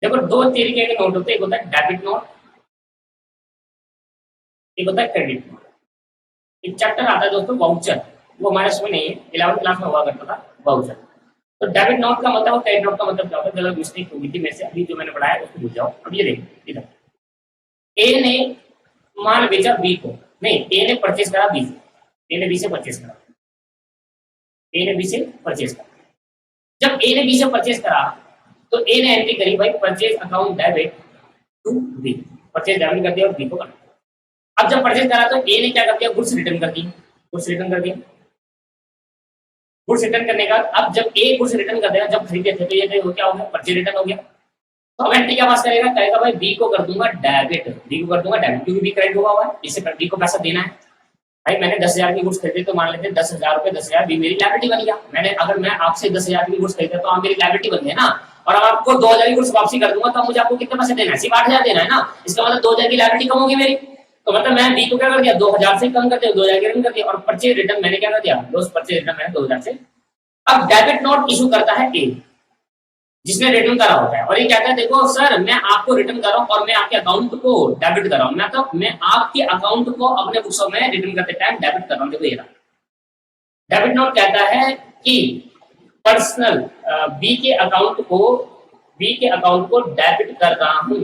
देखो दो तरीके के नोट होते हैं, एक होता है डेबिट नोट, एक होता है क्रेडिट नोट। एक चैप्टर आता है दोस्तों वाउचर, वो हमारे इसमें नहीं है, 11वीं क्लास में हुआ करता था वाउचर। तो डेबिट नोट का मतलब और क्रेडिट नोट का मतलब क्या होता है, गलत मिस्टेक हो गई थी मेरे से, अभी जो मैंने पढ़ाया उसको भूल जाओ। अब ये देखो इधर, ए ने माल बेचा बी को, नहीं, ए ने परचेज करा बी से, ए ने बी से परचेज करा, ए ने बी से परचेज करा। जब ए ने बी से परचेज करा, तो ए ने एंट्री करी भाई purchase account debit to B, purchase debit कर दिया और बी को कर दिया। अब जब परचेज करा तो ए ने क्या कर दिया, गुड्स रिटर्न कर दी, गुड्स रिटर्न कर दिया। गुड्स रिटर्न करने का, अब जब ए गुड्स रिटर्न कर देगा, जब खरीदे थे तो ये क्या हो गया, परचेज रिटर्न हो गया। तो अब एंट्री क्या पास करेगा, कहेगा भाई बी को कर दूंगा डेबिट, बी को कर दूंगा डेबिट, क्योंकि बी क्रेडिट हुआ है, इससे बी को पैसा देना है। भाई मैंने 10,000 की गुड्स खरीदे, तो मान लेते हैं 10,000 रुपए, 10,000 भी मेरी लाइबिलिटी बन गया। मैंने, अगर मैं आपसे 10,000 की गुड्स खरीदा तो आप मेरी लाइबिलिटी बन गई ना। और अब आपको 2,000 की गुड्स वापसी कर दूंगा, तो मुझे आपको कितने पैसे देना है, सिर्फ 8,000 देना है ना। इसका मतलब 2,000 की लाइबिलिटी कम होगी मेरी। तो मतलब मैं बी को क्या कर दिया, 2,000 से कम कर दिया, 2,000 की रिटर्न कर दिया, और परचेज रिटर्न मैंने क्या कर दिया, परचेज रिटर्न मैंने 2,000 से। अब डेबिट नोट इशू करता है ए, जिसने रिटर्न करा होता है, और ये कहता है देखो सर मैं आपको रिटर्न कर रहा हूं और मैं आपके अकाउंट को डेबिट कर रहा हूं, मतलब मैं आपके अकाउंट को अपने बुक्स में रिटर्न करते टाइम डेबिट कर रहा हूं। देखो ये डेबिट नोट कहता है कि पर्सनल बी के अकाउंट को, बी के अकाउंट को डेबिट कर रहा हूं,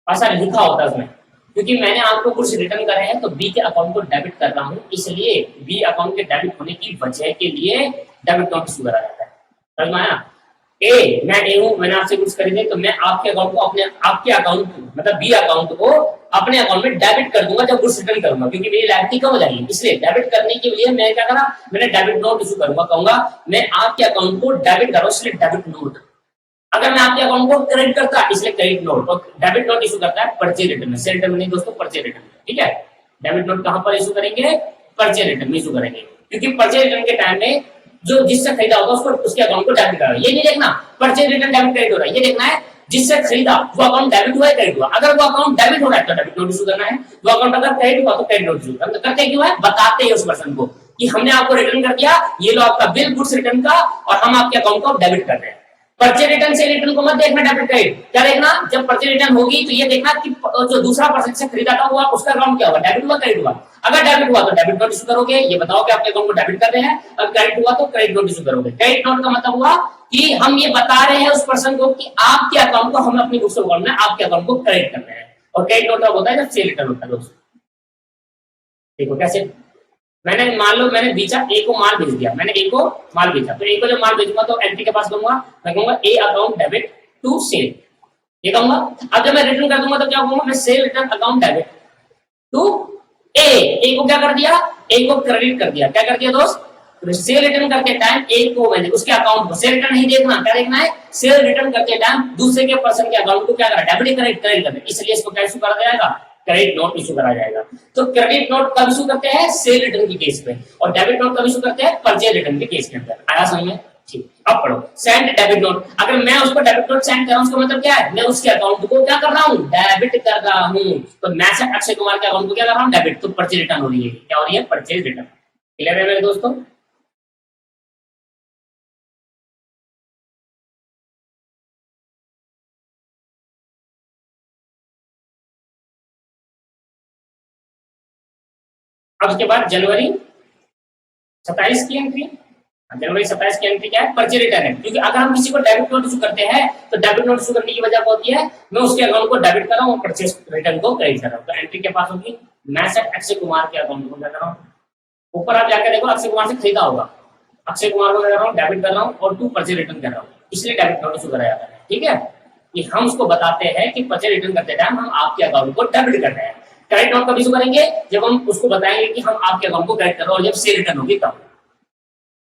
ऐसा लिखा होता है उसमें, क्योंकि मैंने आपको कुछ रिटर्न करे हैं तो बी के अकाउंट को डेबिट कर रहा हूं, इसलिए बी अकाउंट के डेबिट होने की वजह के लिए डेबिट नोट इशू करा जाता है। समझ में आया। ए, मैं ए हूं, मैंने आपसे कुछ खरीदे, तो मैं आपके अकाउंट को, अपने आपके अकाउंट मतलब बी अकाउंट को अपने अकाउंट में डेबिट कर दूंगा जब गुड्स रिटर्न करूंगा, क्योंकि मेरी लायबिलिटी कम हो जाएगी। इसलिए डेबिट करने के लिए मैं क्या करा, मैंने डेबिट नोट इशू करूंगा, कहूंगा मैं आपके अकाउंट को डेबिट कर रहा हूं, इसलिए डेबिट नोट। अगर मैं आपके अकाउंट को क्रेडिट करता, इसलिए क्रेडिट नोट। और डेबिट नोट इशू करता है परचेज रिटर्न में, सेल रिटर्न में नहीं दोस्तों, परचेज रिटर्न, ठीक है। डेबिट नोट कहां पर इशू करेंगे, परचेज रिटर्न में इशू करेंगे, क्योंकि परचेज रिटर्न के टाइम में जो जिससे खरीदा होगा उसको, उसके अकाउंट को डेबिट कर रहा है। ये नहीं देखना परचेज रिटर्न डेबिट क्रेडिट हो रहा है, ये देखना है जिससे खरीदा वो अकाउंट डेबिट हुआ है क्रेडिट हुआ। अगर वो अकाउंट डेबिट हो रहा है तो डेबिट नोट इशू करना है, वो अकाउंट अगर क्रेडिट हुआ तो क्रेडिट नोट इशू करना। करते क्यों है, बताते हैं उस पर्सन को कि हमने आपको रिटर्न कर दिया, ये लो आपका बिल गुड्स रिटर्न का, और हम आपके अकाउंट को डेबिट कर रहे हैं। पर्चे रिटर्न से रिटर्न को मत देखना डेबिट क्रेडिट, क्या देखना, जब पर्चे रिटर्न होगी तो ये देखना कि जो दूसरा पर्सन से खरीदा था हुआ उसका अकाउंट क्या हुआ, डेबिट हुआ क्रेडिट हुआ। अगर डेबिट हुआ तो डेबिट नोट इशू करोगे, ये बताओ कि आपके अकाउंट को डेबिट कर रहे हैं। अगर क्रेडिट हुआ तो क्रेडिट नोट इशू करोगे। क्रेडिट नोट का मतलब हुआ कि हम ये बता रहे हैं उस पर्सन को कि आपके अकाउंट को हम अपनी बुक्स अकाउंट में आपके अकाउंट को क्रेडिट कर रहे हैं। और क्रेडिट नोट होता है जब सेल रिटर्न होता है दोस्तों। देखो कैसे, मैंने मान लो मैंने बेचा, ए को माल भेज दिया, मैंने ए को माल भेजा, तो ए को जब माल भेजूंगा तो एंट्री के पास कहूंगा, मैं कहूंगा A account debit to sale, ये कहूंगा। अब जब मैं रिटर्न कर दूंगा तो क्या कहूंगा, मैं sale return account debit to A. A को क्या कर दिया, ए को क्रेडिट कर दिया। क्या कर दिया दोस्त, सेल रिटर्न करते टाइम ए को मैंने उसके अकाउंट को, सेल रिटर्न नहीं देखना, क्या देखना है, सेल रिटर्न करते टाइम दूसरे के पर्सन के अकाउंट को क्या करा, डेबिट क्रेडिट क्रेडिट कर, इसलिए इसको क्या इशू करा जाएगा, क्रेडिट नोट इशू करा जाएगा। तो क्रेडिट नोट कब इशू करते हैं, सेल रिटर्न के केस में, और डेबिट नोट कब इशू करते हैं, परचेज रिटर्न के केस के अंदर। आया समझ में, ठीक। अब पढ़ो, सेंड डेबिट नोट। अगर मैं उसको डेबिट नोट सेंड कर रहा हूं, उसका मतलब क्या है, मैं उसके अकाउंट को क्या कर रहा हूं, डेबिट कर रहा हूं। तो मैं अक्षय कुमार के अकाउंट को क्या कर रहा हूं, डेबिट, तो परचेज रिटर्न हो रही है, क्या हो रही है, परचेज रिटर्न। क्लियर है मेरे दोस्तों। अब उसके बाद जनवरी 27 की एंट्री, जनवरी 27 की एंट्री क्या है, परचेज रिटर्न है। क्योंकि अगर हम किसी को डेबिट नोट इशू करते हैं तो डेबिट नोट इशू करने की वजह होती है मैं उसके अकाउंट को डेबिट कर रहा हूँ, परचेज रिटर्न को क्रेडिट कर रहा हूँ। तो एंट्री के पास होगी मैं सेट अक्षय कुमार के अकाउंट को क्या कर रहा हूँ, ऊपर आप जाकर देखो अक्षय कुमार से खरीदा होगा, अक्षय कुमार को कर रहा हूँ डेबिट कर रहा हूँ और टू परचेज रिटर्न कर रहा हूँ, इसलिए डेबिट नोट इशू करा जाता है। ठीक है, कि हम उसको बताते हैं कि परचेज रिटर्न करते टाइम हम आपके अकाउंट को डेबिट कर रहे हैं। क्रेडिट नोट कब इशू करेंगे, जब हम उसको बताएंगे कि हम आपके अकाउंट को क्रेडिट कर रहे हैं और जब सेल रिटर्न होगी तब,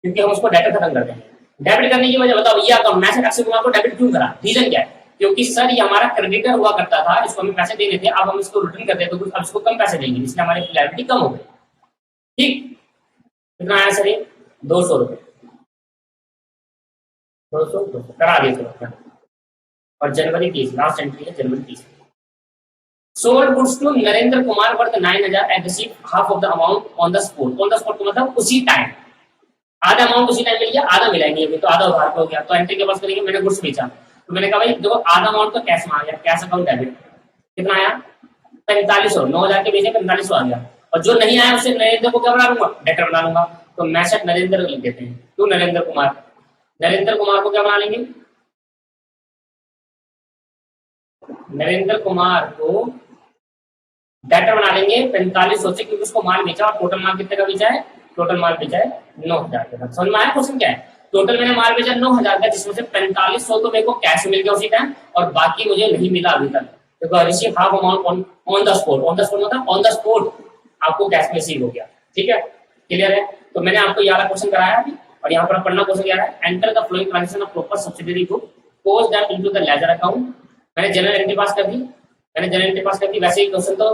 क्योंकि हम उसको डेटा खत्म कर देंगे। डेबिट करने की वजह बताओ, ये अकाउंट मैं अक्षय कुमार को डेबिट क्यों करा, रीजन क्या है, क्योंकि सर ये हमारा क्रेडिटर हुआ करता था, इसको हम पैसे दे देते, अब हम इसको रिटर्न करते हैं तो अब इसको कम पैसे देंगे, इसलिए हमारी लायबिलिटी कम हो गई। ठीक, कितना आया सर, ये 200 रुपये, 200 करा दिए। और जनवरी 30 लास्ट एंट्री है, January 30 sold goods to Narendra Kumar worth 9000 and receive half of the amount on the spot. On the spot का मतलब उसी टाइम, आधा अमाउंट उसी टाइम मिल गया, आधा मिला नहीं अभी, तो आधा उधार हो गया। तो एंट्री के पास करेंगे मैंने गुड्स बेचा, तो मैंने कहा भाई देखो आधा अमाउंट तो कैश में आ गया, कैश अकाउंट डेबिट, कितना आया 4500, 9000 के बेचे 4500 आ गया। और जो नहीं आया उससे नरेंद्र को क्या बना लूंगा, डेटर बना लूंगा। तो मैसेज नरेंद्र लिख देते हैं, टू नरेंद्र कुमार, नरेंद्र कुमार को क्या बना लेंगे, नरेंद्र कुमार को डेटर बना लेंगे 4500 से, क्योंकि उसको माल बेचा और टोटल माल कितने का बेचा है, टोटल माल बेचा है 9000 का। समझ में आया क्वेश्चन क्या है, टोटल मैंने माल बेचा 9000 का, जिसमें से 4500 तो मेरे को कैश मिल गया उसी टाइम और बाकी मुझे नहीं मिला अभी तक। तो receive half amount on the spot, on the spot मतलब ऑन द स्पॉट आपको कैश में रिसीव हो गया। ठीक है, क्लियर है। तो मैंने आपको ये वाला क्वेश्चन कराया अभी, और यहाँ पर पढ़ना क्वेश्चन क्या है, enter the flowing transaction of proper subsidiary book, post that into the ledger account. मैंने जनरल एंट्री पास कर दी, मैंने जनरल एंट्री पास कर दी। वैसे ही क्वेश्चन तो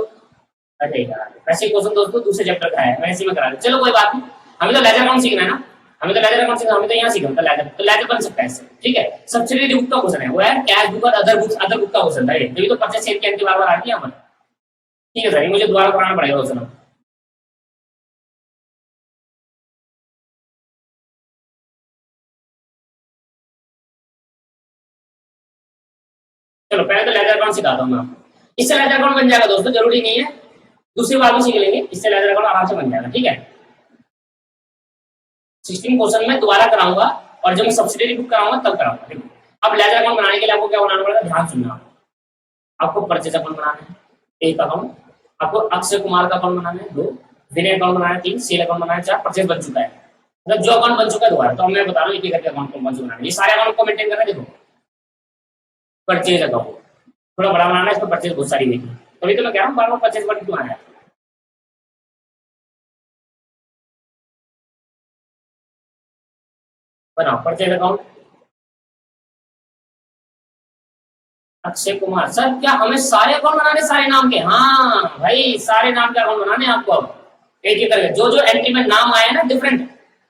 अरे यार, वैसे क्वेश्चन दोस्तों दूसरे चैप्टर का है, मैं इसी में करा रहा हूं। चलो कोई बात नहीं, हमें तो लेजर अकाउंट सीखना है ना, हमें तो लेजर अकाउंट सीखना, हमें तो यहाँ सीखना तो लेजर बन सकता है इससे। ठीक है, सब्सिडरी बुक का क्वेश्चन है, वो है कैश बुक और अदर बुक का क्वेश्चन है, ये तो परचेज सेल की एंट्री बार बार आ रही है यहाँ पर। ठीक है सर, ये मुझे दोबारा पढ़ाना पड़ेगा क्वेश्चन। चलो पहले तो लेजर अकाउंट सिखाता हूँ मैं आपको, इससे लेजर अकाउंट बन जाएगा दोस्तों, जरूरी नहीं है, दूसरी बार भी सीख लेंगे, इससे लेजर अकाउंट आराम से बन जाएगा। ठीक है, 16 क्वेश्चन में दोबारा कराऊंगा और जब मैं सब्सिडरी बुक कराऊंगा तब कराऊंगा। ठीक है, अब लेजर अकाउंट बनाने के लिए आपको क्या बनाना पड़ेगा, ध्यान सुनना। आपको परचेज अकाउंट बनाना है एक अकाउंट, आपको अक्षय कुमार का अकाउंट बनाना है 2, विनय अकाउंट बनाना है 3, सेल अकाउंट बनाना है 4, परचेज बन चुका है, मतलब जो अकाउंट बन चुका है दोबारा। तो मैं बता रहा हूँ एक एक करके अकाउंट को बन चुका है, ये सारे अकाउंट को मेंटेन करना है। देखो परचेज अकाउंट थोड़ा बड़ा बनाना है, इसमें परचेज बहुत सारी देखी, तभी तो मैं कह रहा हूँ बार बार परचेज बन क्यों आया। बनाओ purchase account, Akshay Kumar. Sir क्या हमें सारे अकाउंट बनाने, सारे नाम के, हाँ भाई सारे नाम के अकाउंट बनाने हैं आपको। अब एक एक करके जो जो एंट्री में नाम आए ना डिफरेंट,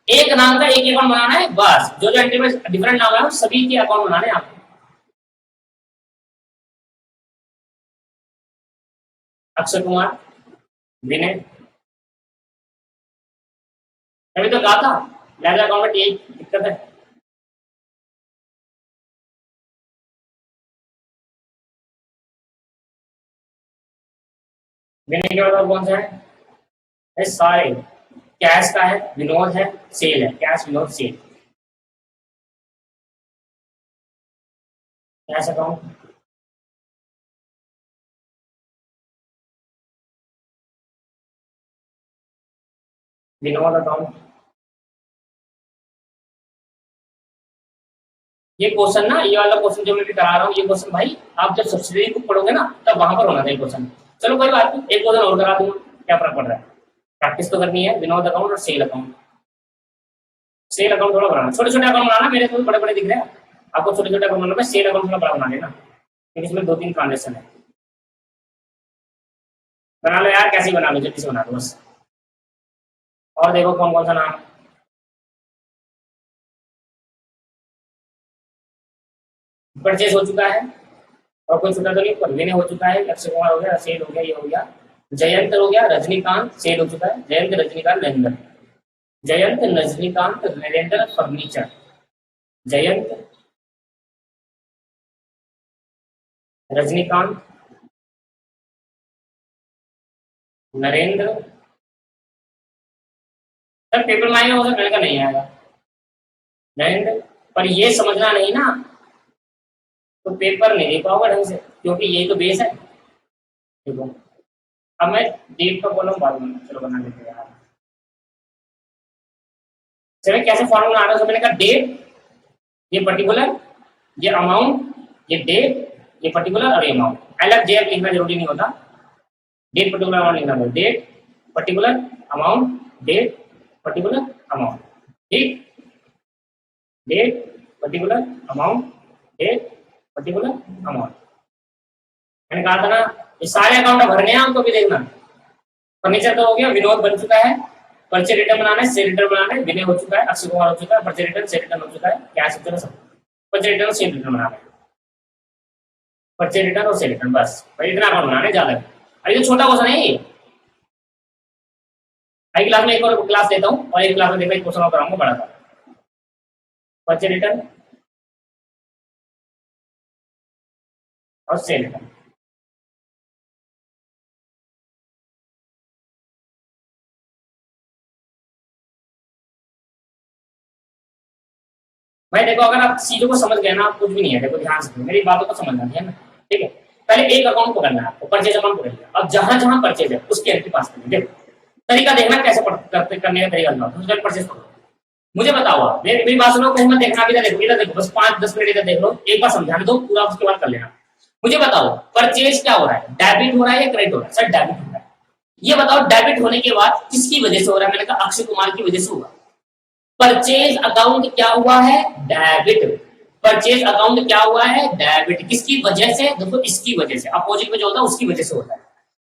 एक नाम का एक अकाउंट बनाना है बस, जो जो एंट्री में डिफरेंट नाम आए सभी के अकाउंट बनाने हैं आपको। अक्षय कुमार, विनय, तभी तो कहा था लेजर अकाउंट में यही दिक्कत है। विनय के बाद कौन सा है, सारे कैश का है, विनोद है, सेल है, cash Vinod sale, cash account, Vinod account. ये क्वेश्चन ना, ये वाला क्वेश्चन जो मैं भी करा रहा हूँ, ये क्वेश्चन भाई आप जब सब्सिडरी बुक पढ़ोगे ना तब वहां पर होना था ये क्वेश्चन। चलो कोई बात नहीं, एक क्वेश्चन और करा दूंगा, क्या फर्क पड़ रहा है, प्रैक्टिस तो करनी है। विनोद अकाउंट और सेल अकाउंट, सेल अकाउंट थोड़ा बनाना, छोटे छोटे अकाउंट बनाना, मेरे तो बड़े बड़े दिख रहे हैं आपको, छोटे छोटे अकाउंट बनाना, सेल अकाउंट थोड़ा बड़ा बना लेना, क्योंकि इसमें 2-3 ट्रांजेक्शन है। बना लो यार, कैसे बना लो, जल्दी से बना लो बस। और देखो कौन कौन सा नाम, परचेज हो चुका है और कोई छुट्टा तो नहीं, विनय हो चुका है, अक्षय कुमार हो गया, सेल हो गया, ये हो गया, जयंत हो गया, रजनीकांत सेल हो चुका है, Jayant Rajinikanth Narendra, Jayant Rajinikanth Narendra furniture, Jayant Rajinikanth, Narendra sir paper मांगे हो, मैंने कहा नहीं आएगा, नहीं, पर ये समझना नहीं ना, तो पेपर नहीं दे पाओगे ढंग से, क्योंकि यही तो बेस है। देखो अब मैं डेट का कॉलम बाद में चलो बना लेते हैं यार। चलो कैसे फॉर्मूला आ रहा है, मैंने कहा डेट, ये पर्टिकुलर, ये अमाउंट, ये डेट, ये पर्टिकुलर और ये अमाउंट। अलग जेब लिखना जरूरी नहीं होता, डेट पर्टिकुलर अमाउंट लिखना होता, date particular amount, date particular amount, ठीक, date particular amount, date particular amount. मैंने कहा था ना ये सारे अकाउंट भरने हैं हमको भी देखना। फर्नीचर तो हो गया, विनोद बन चुका है, परचे रिटर्न बनाना है, सेल रिटर्न बनाना है, विनय हो चुका है, अक्षय कुमार हो चुका है, परचे रिटर्न, सेल रिटर्न हो चुका है, क्या सकते हैं सब, परचे रिटर्न और सेल रिटर्न बनाना है, परचे रिटर्न और सेल रिटर्न, बस भाई इतना अकाउंट बनाना है, ज्यादा अरे तो छोटा क्वेश्चन है ये। अगली क्लास में एक और क्लास लेता हूँ और एक क्लास में देखा एक क्वेश्चन और कराऊंगा बड़ा था, परचे रिटर्न और सेल रिटर्न। भाई देखो अगर आप चीजों को समझ गए ना, आप कुछ भी नहीं है, देखो ध्यान से मेरी बातों को समझना है ना, ठीक है। पहले एक अकाउंट पकड़ना है आपको, परचेज अकाउंट पकड़ लिया, अब जहां जहां परचेज है उसके एंट्री पास करनी, देखो तरीका देखना कैसे करने का तरीका बताओ, परचेज पकड़ो। मुझे बताओ आप, मेरी बात सुनो, कहीं मत देखना, अभी देखो इधर देखो, बस 5-10 मिनट इधर देख लो, एक बार समझाने दो पूरा, उसके बाद कर लेना। मुझे बताओ परचेज क्या हो रहा है, डेबिट हो रहा है या क्रेडिट हो रहा है? सर डेबिट हो रहा है। ये बताओ डेबिट होने के बाद किसकी वजह से हो रहा है? मैंने कहा अक्षय कुमार की वजह से हुआ। परचेज अकाउंट क्या हुआ है? डेबिट। परचेज अकाउंट क्या हुआ है? डेबिट। किसकी वजह से? देखो इसकी वजह से, अपोजिट में जो होता है उसकी वजह से होता है,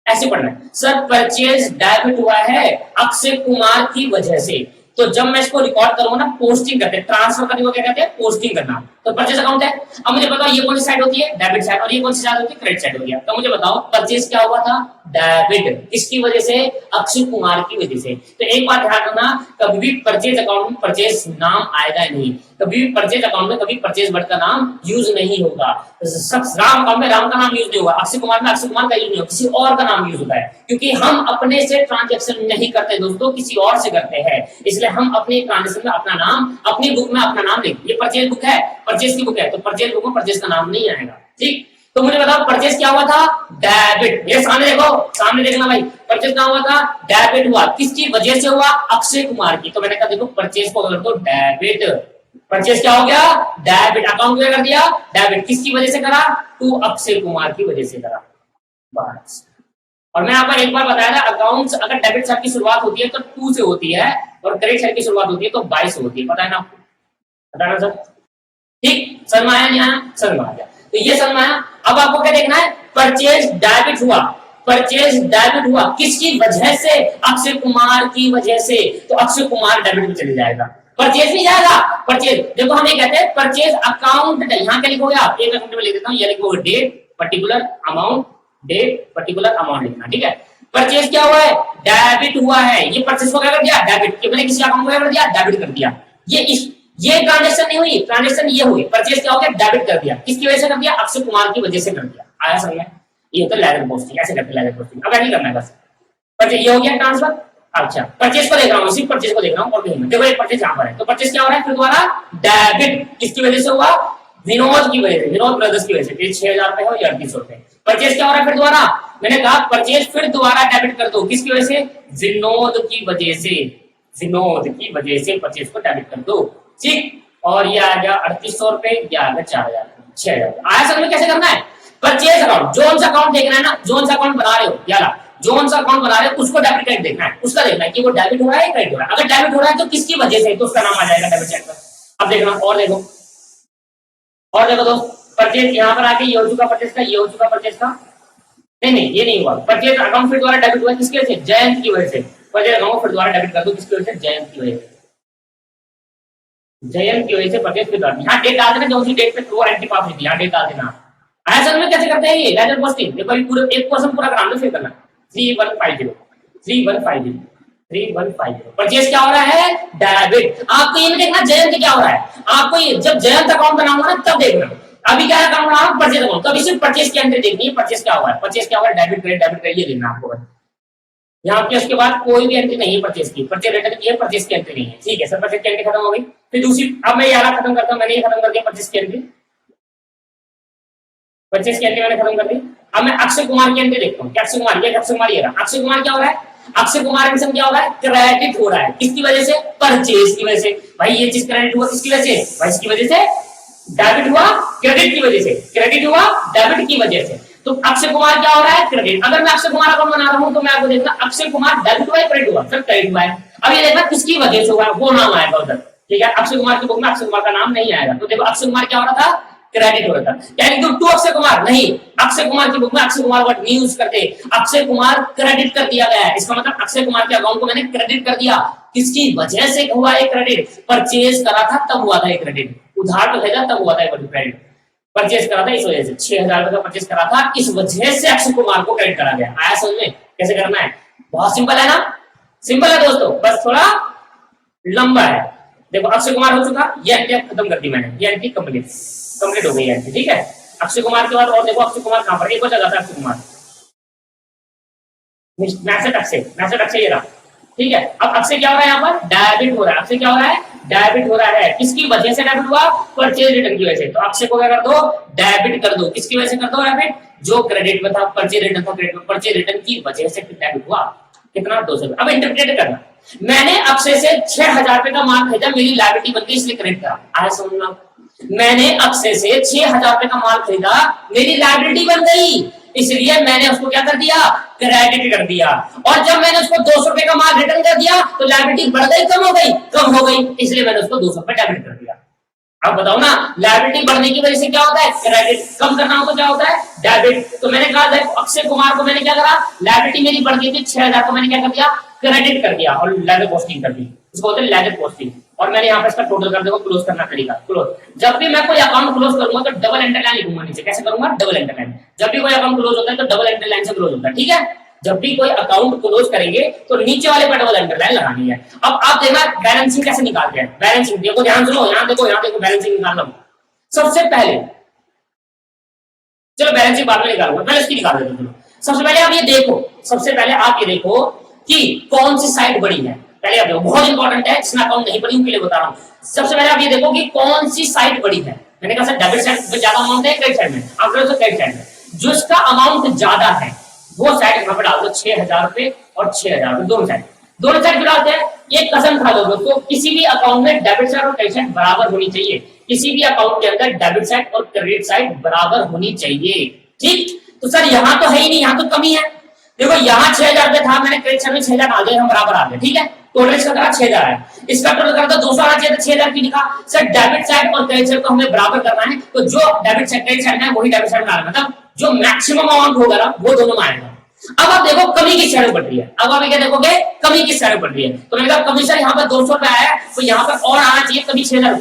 ऐसे पढ़ना है। सर परचेज डेबिट हुआ है अक्षय कुमार की वजह से, तो जब मैं इसको रिकॉर्ड करूंगा ना, पोस्टिंग करते हैं, ट्रांसफर करने को क्या कहते हैं? पोस्टिंग करना। तो परचेज अकाउंट है। अब मुझे बताओ ये कौन सी साइड होती है? डेबिट साइड, और ये कौन सी साइड होती है? क्रेडिट साइड हो गया। तो मुझे बताओ परचेज क्या हुआ था? डेबिट। किसकी वजह से? अक्षय कुमार की वजह से। तो एक बात ध्यान रखना, कभी भी परचेज अकाउंट में परचेज नाम आएगा नहीं, कभी भी परचेज अकाउंट में कभी परचेज वर्ड का नाम यूज नहीं होगा। राम अकाउंट में राम का नाम यूज नहीं होगा, अक्षय कुमार में अक्षय कुमार का यूज नहीं होगा, किसी और का नाम यूज होता है, क्योंकि हम अपने से ट्रांजेक्शन नहीं करते दोस्तों, किसी और से करते हैं, इसलिए हम अपने ट्रांजेक्शन में अपना नाम, अपनी बुक में अपना नाम लिखते हैं। ये परचेज बुक है, परचेज की बुक है, तो परचेज बुक में परचेज का नाम नहीं आएगा, ठीक। तो मुझे बताओ परचेज क्या हुआ था? डेबिट। ये सामने देखो, सामने देखना भाई, परचेज क्या हुआ था? डेबिट हुआ। किसकी वजह से हुआ? अक्षय कुमार की। तो मैंने कहा देखो परचेज को अगर तो डेबिट, परचेज क्या हो गया? डेबिट। अकाउंट क्या कर दिया? डेबिट। किसकी वजह से करा? टू अक्षय कुमार की वजह से करा, बस। और मैं आपको एक बार बताया था, अकाउंट्स अगर डेबिट साइड की शुरुआत होती है तो 2 से होती है, और क्रेडिट साइड की शुरुआत होती है तो 22 से होती है, पता है ना आपको? पता है ना सर? ठीक, समझ में आया नहीं आया? समझ में आ गया। तो ये समझ में आया। अब आपको क्या देखना है? परचेज डेबिट हुआ, परचेज डेबिट हुआ किसकी वजह से? अक्षय कुमार की वजह से, तो अक्षय कुमार डेबिट में चले जाएगा, परचेज नहीं जाएगा। परचेज देखो हम ये कहते हैं परचेज अकाउंट, यहाँ क्या लिखोगे आप? एक अकाउंट में लिख देता हूँ, ये लिखोगे date particular amount, date particular amount लिखना, ठीक है। परचेज क्या हुआ है? डेबिट हुआ है। ये परचेज को क्या कर दिया? डेबिट। मैंने किसी अकाउंट को क्या कर दिया? डेबिट कर दिया। ये ट्रांजेक्शन नहीं हुई, ट्रांजेक्शन ये हुई, परचेज क्या हो गया? डेबिट कर दिया। किसकी वजह से कर दिया? अक्षय कुमार की वजह से कर दिया। आया समझ में? ये होता है लेजर पोस्टिंग, ऐसे करते हैं लेजर पोस्टिंग। अब नहीं करना है बस, परचेज ये हो गया ट्रांसफर। अच्छा परचेज को देख रहा हूँ, सिर्फ परचेज को देख रहा हूँ और कहीं नहीं। देखो ये परचेज यहाँ पर है, तो परचेज क्या हो रहा है? फिर दोबारा डेबिट। किसकी वजह से हुआ? विनोद की वजह से, विनोद ब्रदर्स की वजह से। 6,000 रुपए हो या 3800 रुपए। परचेज क्या हो रहा है? फिर दोबारा मैंने कहा परचेज फिर दोबारा डेबिट कर दो। किसकी वजह से? विनोद की वजह से, विनोद की वजह से परचेज को डेबिट कर दो, ठीक। और ये आ गया 3800 रुपए, ये आ गया 4,000, 6,000। आया समझ में कैसे करना है? परचेज अकाउंट, जोन सा अकाउंट देखना है ना, जोन सा अकाउंट बना रहे हो, यार जोन सा अकाउंट बना रहे हो, उसको डेबिट क्रेडिट देखना है, उसका देखना है कि वो डेबिट हो रहा है क्रेडिट हो रहा है। अगर डेबिट हो रहा है तो किसकी वजह से? तो उसका नाम आ जाएगा डेबिट साइड पर। अब देखना और देखो, और देखो दोस्त, परचेज यहाँ पर आके ये हो चुका परचेज का, ये हो चुका परचेज का, नहीं ये नहीं हुआ। परचेज अकाउंट फिर दोबारा डेबिट हुआ, किसकी वजह से? जयंत की वजह से। परचेज अकाउंट फिर दोबारा डेबिट कर दो, किसकी वजह से? जयंत की वजह से, जयंत की वजह से परचेज फिर दोबारा। यहाँ डेट डाल देना, जो सी डेट पे वो एंट्री पास हुई थी, यहाँ डेट डाल देना। आया समझ में कैसे करते हैं ये लेजर पोस्टिंग? देखो अभी पूरे एक क्वेश्चन पूरा कराना, फिर करना 3150 3150 3150। परचेज क्या हो रहा है? डेबिट। आपको ये भी देखना जयंत क्या हो रहा है, आपको ये जब जयंत अकाउंट बनाऊंगा ना तब देखना। अभी क्या अकाउंट बना रहा हूं? परचेज अकाउंट, तो अभी सिर्फ परचेज की एंट्री देखनी है, परचेज क्या हुआ है, परचेज क्या हुआ है? डेबिट क्रेडिट, डेबिट क्रेडिट, ये देखना आपको। यहाँ पे उसके बाद कोई भी एंट्री नहीं है परचेज की, परचेज रिटर्न की है, परचेज की एंट्री नहीं है। ठीक है सर, परचेज की एंट्री खत्म हो गई। फिर दूसरी, अब मैं ये वाला खत्म करता हूँ, मैंने ये खत्म कर दिया परचेज की एंट्री, परचेज की एंट्री मैंने खत्म कर दी। अब मैं अक्षय कुमार की एंट्री देखता हूँ, क्या अक्षय कुमार, ये अक्षय कुमार, ये रहा अक्षय कुमार। क्या हो रहा है अक्षय कुमार एडिशन, क्या हो रहा है क्रेडिट हो रहा है, किसकी वजह से, परचेज की वजह से। भाई ये चीज क्रेडिट हुआ किसकी वजह से, भाई इसकी वजह से, डेबिट हुआ क्रेडिट की वजह से, क्रेडिट हुआ डेबिट की वजह से। तो अक्षय कुमार क्या हो रहा है क्रेडिट। अगर मैं अक्षय कुमार अकाउंट बना रहा हूं तो मैं आपको देखना अक्षय कुमार डेबिट हुआ क्रेडिट हुआ, फिर क्रेडिट हुआ है। अब ये देखना किसकी वजह से हुआ है, वो नाम आएगा उधर। ठीक है, अक्षय कुमार की बुक में अक्षय कुमार का नाम नहीं आएगा। तो देखो अक्षय कुमार क्या हो रहा था, क्रेडिट हो रहा था। यानी कि टू अक्षय कुमार नहीं, अक्षय कुमार की बुक में अक्षय कुमार वर्ड नहीं यूज करते, अक्षय कुमार क्रेडिट कर दिया गया है। इसका मतलब अक्षय कुमार के अकाउंट को मैंने क्रेडिट कर दिया। किसकी वजह से हुआ है क्रेडिट, परचेज करा था तब हुआ था क्रेडिट, उधार तो भेजा तब हुआ था क्रेडिट, परचेज करा था इस वजह से, 6,000 रुपए का परचेज करा था, इस वजह से अक्षय कुमार को क्रेडिट करा गया। आया समझ में कैसे करना है, बहुत सिंपल है ना, सिंपल है दोस्तों, बस थोड़ा लंबा है। देखो अक्षय कुमार हो चुका, ये एंट्री खत्म कर दी मैंने, ये एंट्री कंप्लीट हो गई एंट्री। ठीक है, अक्षय कुमार के बाद और देखो अक्षय कुमार कहां पर, एक और जगह था अक्षय कुमार, मैसेज अक्षय ये रहा। ठीक है, अब अक्षय क्या हो रहा है, यहाँ पर डेबिट हो रहा है, अक्षय क्या हो रहा है, डेबिट हो रहा है। किसकी वजह से डेबिट हुआ, परचेज रिटर्न की वजह से। तो अक्षय को क्या कर दो, डेबिट कर दो, किसकी वजह से कर दो डेबिट, जो क्रेडिट में था, परचेज रिटर्न था, क्रेडिट में परचेज रिटर्न की वजह से डेबिट हुआ। कितना, 200। अब इंटरप्रेट करना, मैंने अक्षय से 6,000 रुपए का माल खरीदा, मेरी लायबिलिटी बन गई इसलिए क्रेडिट करा। आया समझना, मैंने अक्षय से 6,000 रुपए का माल खरीदा, मेरी लायबिलिटी बन गई, इसलिए मैंने उसको क्या कर दिया, क्रेडिट कर दिया। और जब मैंने उसको 200 रुपए का माल रिटर्न कर दिया तो लायबिलिटी बढ़ गई कम हो गई, कम हो गई, इसलिए मैंने उसको 200 रुपए डेबिट कर दिया। अब बताओ ना, लायबिलिटी बढ़ने की वजह से क्या होता है, क्रेडिट, कम करना हो तो क्या होता है, डेबिट। तो मैंने कहा अक्षय कुमार को मैंने क्या करा, लायबिलिटी मेरी बढ़ गई थी 6,000 को मैंने क्या कर दिया, क्रेडिट कर दिया और लेजर पोस्टिंग कर दी, इसको बोलते हैं लेजर पोस्टिंग। और मैंने यहाँ पे इसका टोटल कर देगा, क्लोज करना तरीका, क्लोज। जब भी मैं कोई अकाउंट क्लोज करूंगा तो डबल अंडरलाइन लिखूंगा नीचे, कैसे करूंगा, डबल अंडरलाइन। जब भी कोई अकाउंट क्लोज होता है तो डबल अंडरलाइन से क्लोज होता है। ठीक है, जब भी कोई अकाउंट क्लोज करेंगे तो नीचे वाले पर डबल अंडरलाइन लगानी है। अब आप देखना बैलेंसिंग कैसे निकालते हैं, बैलेंसिंग देखो, ध्यान सुनो, यहाँ देखो, यहाँ देखो, बैलेंसिंग निकालना। सबसे पहले, चलो बैलेंसिंग बाद में निकालूंगा, पहले इसकी निकाल देते हैं। सबसे पहले आप ये देखो, सबसे पहले आप ये देखो कि कौन सी साइड बड़ी है। पहले आप देखो, बहुत इंपॉर्टेंट है, जिसने अकाउंट नहीं पढ़ी उनके लिए बता रहा हूँ। सबसे पहले आप ये देखो कि कौन सी साइड बड़ी है। मैंने कहा सर डेबिट साइड में ज्यादा अमाउंट है, क्रेडिट साइड में, आप लोग क्रेडिट साइड में जो इसका अमाउंट ज्यादा है वो साइड यहाँ पे डाल दो, 6,000 रुपए और 6,000 रुपए दोनों साइड डालते हैं। एक कसम खा लो दोस्तों, किसी भी अकाउंट में डेबिट साइड और क्रेडिट साइड बराबर होनी चाहिए, किसी भी अकाउंट के अंदर डेबिट साइड और क्रेडिट साइड बराबर होनी चाहिए। ठीक, तो सर यहाँ तो है ही नहीं, यहाँ तो कमी है। देखो यहाँ 6,000 रुपए था, मैंने क्रेडिट साइड में 6,000 आ गए, हम बराबर आ गए। ठीक है, टोटल इसका करा 6,000 है, इसका टोटल करा तो 200 आना चाहिए, 6,000 की लिखा। सर डेबिट साइड और क्रेडिट साइड को हमें बराबर करना है, तो जो डेबिट साइड क्रेडिट साइड है वही डेबिट साइड में आएगा, मतलब जो मैक्सिमम अमाउंट होगा ना वो दोनों में आएगा। अब आप देखो कमी किस साइड में बढ़ रही है, अब आप क्या देखोगे, कमी किस साइड में बढ़ रही है। तो मैंने कहा कमी सर यहाँ पर 200 रुपए आया, तो यहाँ पर और आना चाहिए कमी 6,000।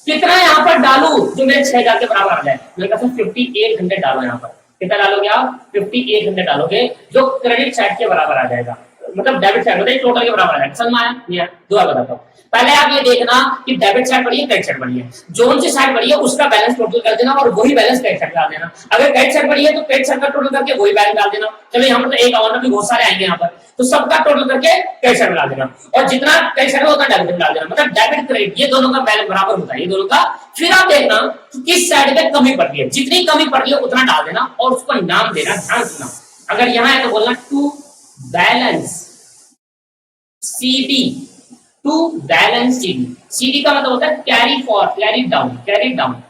कितना यहाँ पर डालू जो मेरे 6,000 के बराबर आ जाए। मैंने कहा 5800 डालो, यहाँ पर कितना डालोगे आप, 5800 डालोगे, जो क्रेडिट साइड के बराबर आ जाएगा, मतलब डेबिट साइड मतलब टोटल के बराबर आ जाएगा। समझ में आया? दोबारा बताता हूँ, पहले आप ये देखना कि डेबिट साइड बढ़ी है, क्रेडिट साइड बढ़ी है, जोन सी साइड बढ़ी है उसका बैलेंस टोटल कर देना और वही बैलेंस क्रेडिट साइड डाल देना। अगर क्रेडिट साइड बढ़ी है तो क्रेडिट साइड का टोटल करके वही बैलेंस डाल देना। चलो यहाँ पर तो एक अमाउंट में बहुत सारे आएंगे यहाँ पर, तो सबका टोटल करके क्रेडिट साइड में डाल देना और जितना क्रेडिट साइड होगा डेबिट में डाल देना, मतलब डेबिट क्रेडिट ये दोनों का बैलेंस बराबर होता है, ये दोनों का। फिर आप देखना किस साइड पे कमी पड़ रही है, जितनी कमी पड़ रही है उतना डाल देना और उसको नाम देना। ध्यान सुनना, अगर यहाँ है तो बोलना to balance CD, to balance CD। CD का मतलब होता है कैरी फॉर, कैरी डाउन।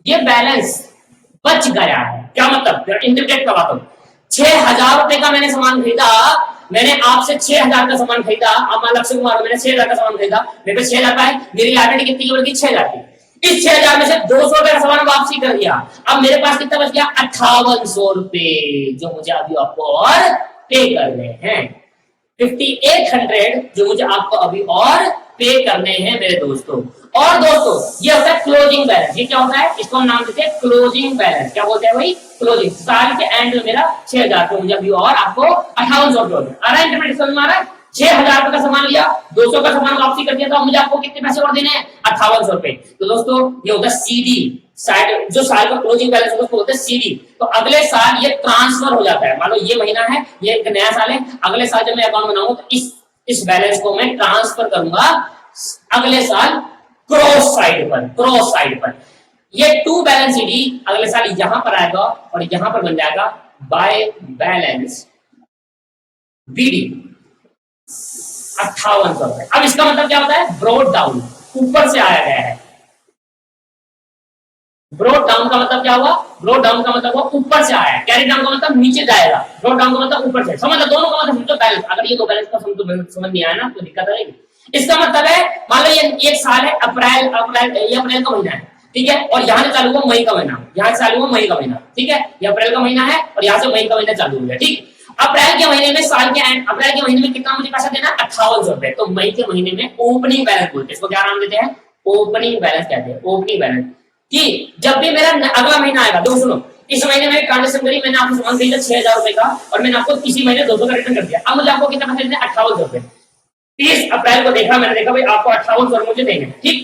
ये बैलेंस बच गया है, क्या मतलब, इंटरप्रेट करवाता हूं। 6,000 रुपए का मैंने सामान खरीदा, मैंने आपसे 6,000 का सामान खरीदा, अब मान लक्ष्य कुमार मैंने 6,000 का सामान खरीदा, मेरे पे 6,000 का है, मेरी लायबिलिटी कितनी बढ़ गई, 6,000 की। इस 6,000 में से 200 रुपए का सामान वापसी कर दिया, अब मेरे पास कितना बच गया, 5800 रुपए, जो मुझे अभी आपको और पे करने हैं। 5800 जो मुझे आपको अभी और पे करने हैं मेरे दोस्तों। और दोस्तों ये होता है क्लोजिंग बैलेंस। ये क्या होता है, इसको हम नाम देते हैं क्लोजिंग बैलेंस। क्या बोलते हैं भाई, क्लोजिंग। साल के एंड में मेरा 6,000 रुपए मुझे अभी और आपको 5800 रुपए आ रहा है। इंटरप्रेट समझ में आ रहा है? 6,000 रुपए का सामान लिया, 200 का सामान वापसी कर दिया, तो मुझे आपको कितने पैसे और देने हैं, 5800 रुपए। तो दोस्तों ये होता है सीडी, साइड जो साल का क्लोजिंग बैलेंस होता है उसको बोलते हैं सीडी। तो अगले साल ये ट्रांसफर हो जाता है, मान लो ये महीना है, ये एक नया साल है, अगले साल जब मैं अकाउंट बनाऊंगा तो इस बैलेंस को मैं ट्रांसफर करूंगा अगले साल क्रॉस साइड पर। ये टू बैलेंस सीडी अगले साल यहां पर आएगा और यहां पर बन जाएगा बाय बैलेंस बीडी 5800 रुपए। अब इसका मतलब क्या होता है, ब्रॉड डाउन, ऊपर से आया गया है। ब्रॉड डाउन का मतलब क्या हुआ, ब्रॉड डाउन का मतलब हुआ ऊपर से आया है, कैरी डाउन का मतलब नीचे जाएगा, ब्रॉड डाउन का मतलब ऊपर से। समझ लो दोनों का मतलब समझो बैलेंस। अगर ये दो बैलेंस का समझ नहीं आया ना तो दिक्कत आएगी। इसका मतलब है मान लो ये एक साल है, अप्रैल ये अप्रैल का महीना है, ठीक है, और यहाँ से चालू हुआ मई का महीना, यहाँ से चालू हुआ मई का महीना, ठीक है, ये अप्रैल का महीना है और यहाँ से मई का महीना चालू हुआ, ठीक। अप्रैल के महीने में साल के एंड, अप्रैल के महीने में कितना मुझे पैसा देना है, 5800 रुपए। तो मई के महीने में ओपनिंग बैलेंस बोलते हैं, इसको क्या नाम देते हैं, ओपनिंग बैलेंस कहते हैं, ओपनिंग बैलेंस। कि जब भी मेरा अगला महीना आएगा, देखो सुनो, इस महीने में ट्रांजेक्शन करी, मैंने आपको सामान खरीदा 6000 रुपए का और मैंने आपको इसी महीने 200 का रिटर्न कर दिया। अब मुझे आपको कितना पैसा देना है, 5800 रुपए। 30 अप्रैल को देखा, मैंने देखा भाई आपको 5800 मुझे देंगे, ठीक।